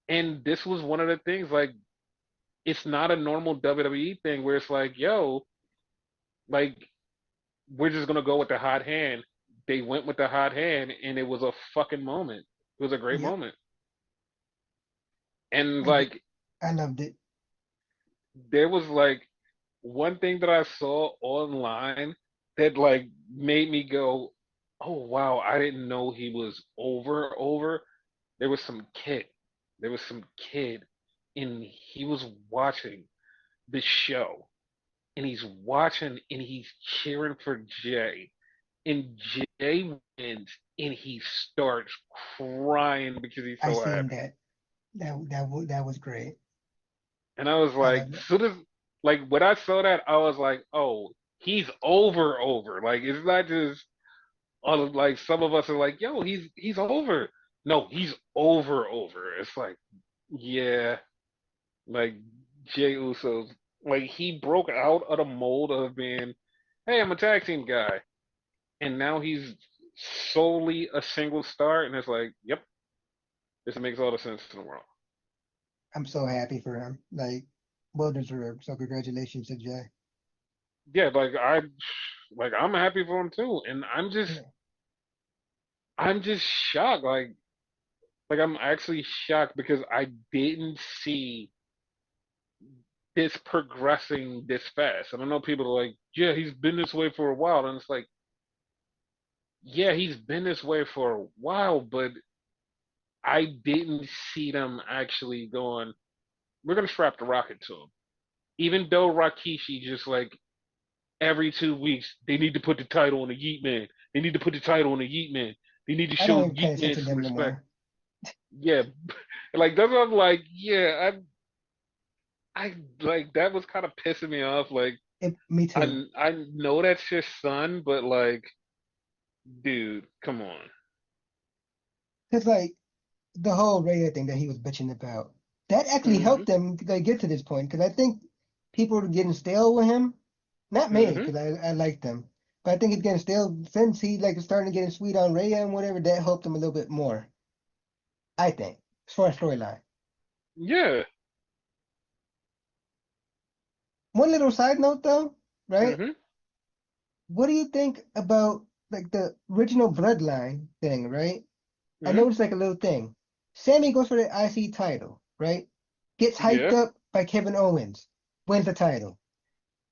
and this was one of the things like it's not a normal WWE thing where it's like, yo, like we're just gonna go with the hot hand. They went with the hot hand, and it was a fucking moment. It was a great Yep. moment, and I did. like I loved it. there was like one thing that I saw online that like made me go, oh wow, I didn't know he was over. There was some kid. There was some kid and he was watching the show and he's watching and he's cheering for Jay. And Jay wins and he starts crying because he's I so seen happy. that. That was great. And I was I like, loved it. soon as like when I saw that, I was like, oh, he's over. Like it's not just like some of us are like, yo, he's over. No, he's over. It's like, yeah, like Jey Uso's like he broke out of the mold of being, hey, I'm a tag team guy, and now he's solely a single star, and it's like, yep, this makes all the sense in the world. I'm so happy for him. Like, well deserved. So congratulations to Jay. Yeah, like I'm happy for him too, and Yeah. I'm just shocked. Like I'm actually shocked because I didn't see this progressing this fast. And I know people are like, yeah, he's been this way for a while, and it's like, yeah, he's been this way for a while, but I didn't see them actually going, we're gonna strap the rocket to him. Even though Rakishi just like every 2 weeks, they need to put the title on the Yeet Man. They need to put the title on the Yeet Man. They need to I don't show even pay Yeet Man attention to some him no respect. more. Yeah, like that's what I'm like. Yeah, I like that was kind of pissing me off. Like Me too. I know that's your son, but like, dude, come on. Cause like the whole Raya thing that he was bitching about, that actually Hmm. helped them like get to this point. Cause I think people were getting stale with him. Not me, Hmm. cause I liked him. But I think it's getting stale since he like starting getting sweet on Raya and whatever. That helped him a little bit more. I think as far as storyline. Yeah. One little side note though, right? Hmm. What do you think about like the original Bloodline thing, right? I Hmm. noticed like a little thing. Sammy goes for the IC title, right? Gets hyped Yeah. up by Kevin Owens, wins the title.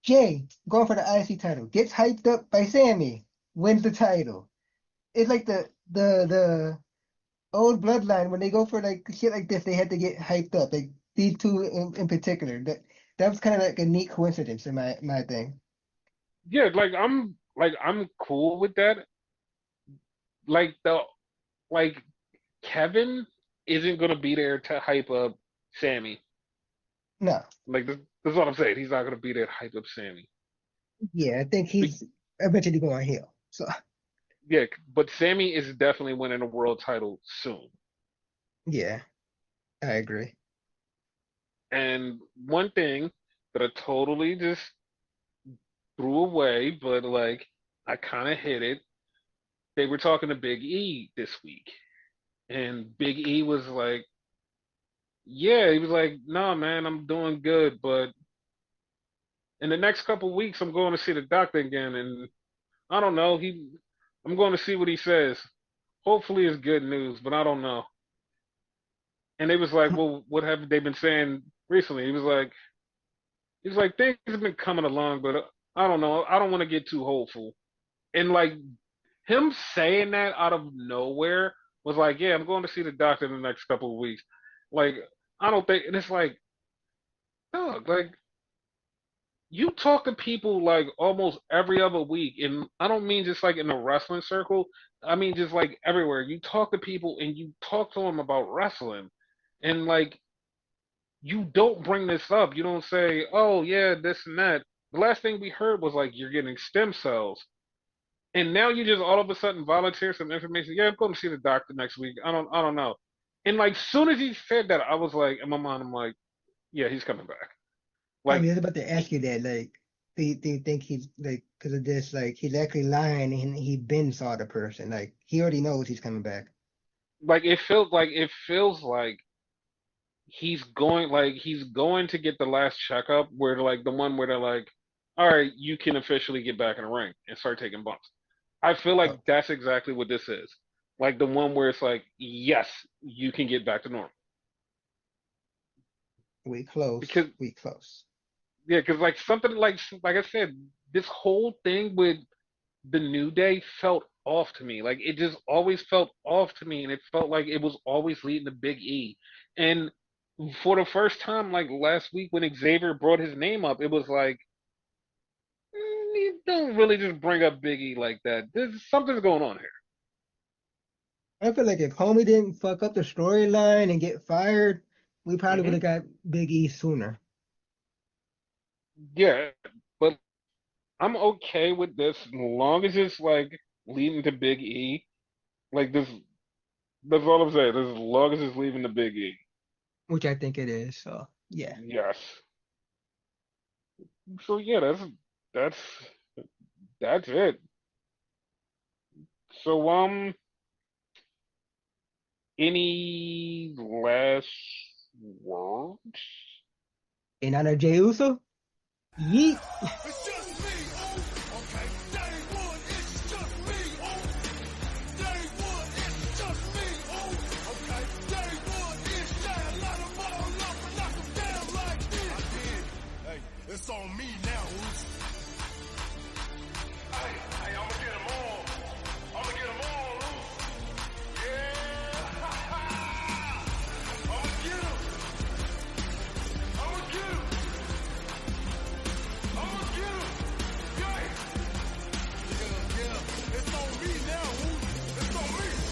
Jay going for the IC title, gets hyped up by Sammy, wins the title. It's like the old Bloodline when they go for like shit like this, they had to get hyped up. Like these two in particular. That was kind of like a neat coincidence in my thing. Yeah. I'm cool with that. Like the like Kevin isn't gonna be there to hype up Sammy. No, Like that's what I'm saying. He's not gonna be there to hype up Sammy. yeah, I think Be- he's eventually going heel. So yeah, but Sammy is definitely winning a world title soon. yeah, I agree. And one thing that I totally just threw away, but like I kind of hit it. They were talking to Big E this week, and Big E was like, "Yeah," he was like, "No, man, I'm doing good, but in the next couple weeks, I'm going to see the doctor again, and I don't know. I'm going to see what he says. Hopefully, it's good news, but I don't know." And they was like, "Well, what have they been saying recently?" He was like, "Things have been coming along, but I don't know. I don't want to get too hopeful." And like him saying that out of nowhere was like, "Yeah, I'm going to see the doctor in the next couple of weeks." Like, I don't think, and it's like, dog, like you talk to people like almost every other week, and I don't mean just like in the wrestling circle. I mean just like everywhere. You talk to people and you talk to them about wrestling, and like you don't bring this up. You don't say, "Oh yeah, this and that." The last thing we heard was like you're getting stem cells. And now you just all of a sudden volunteer some information. Yeah, I'm going to see the doctor next week. I don't know. And like soon as he said that, I was like, in my mind, I'm like, yeah, he's coming back. I Like, mean, I was about to ask you that, like, do you think he's like, because of this, like, he's actually lying and he been saw the person, like, he already knows he's coming back. it feels like he's going to get the last checkup where like the one where they're like, all right, you can officially get back in the ring and start taking bumps. I feel like Oh, that's exactly what this is. Like the one where it's like, yes, you can get back to normal. we close, Because we close. yeah, because like something like I said, this whole thing with the New Day felt off to me. Like it just always felt off to me, and it felt like it was always leading to Big E. And for the first time, like last week when Xavier brought his name up, it was like you don't really just bring up Big E like that. There's something's going on here. I feel like if Homie didn't fuck up the storyline and get fired, we probably would Hmm. have got Big E sooner. Yeah, but I'm okay with this as long as it's like leading to Big E. Like this, that's all I'm saying. As long as it's leaving to Big E. Which I think it is. So yeah. Yes. So yeah, that's that's it. So any last words? And on a Jey Uso, yeet.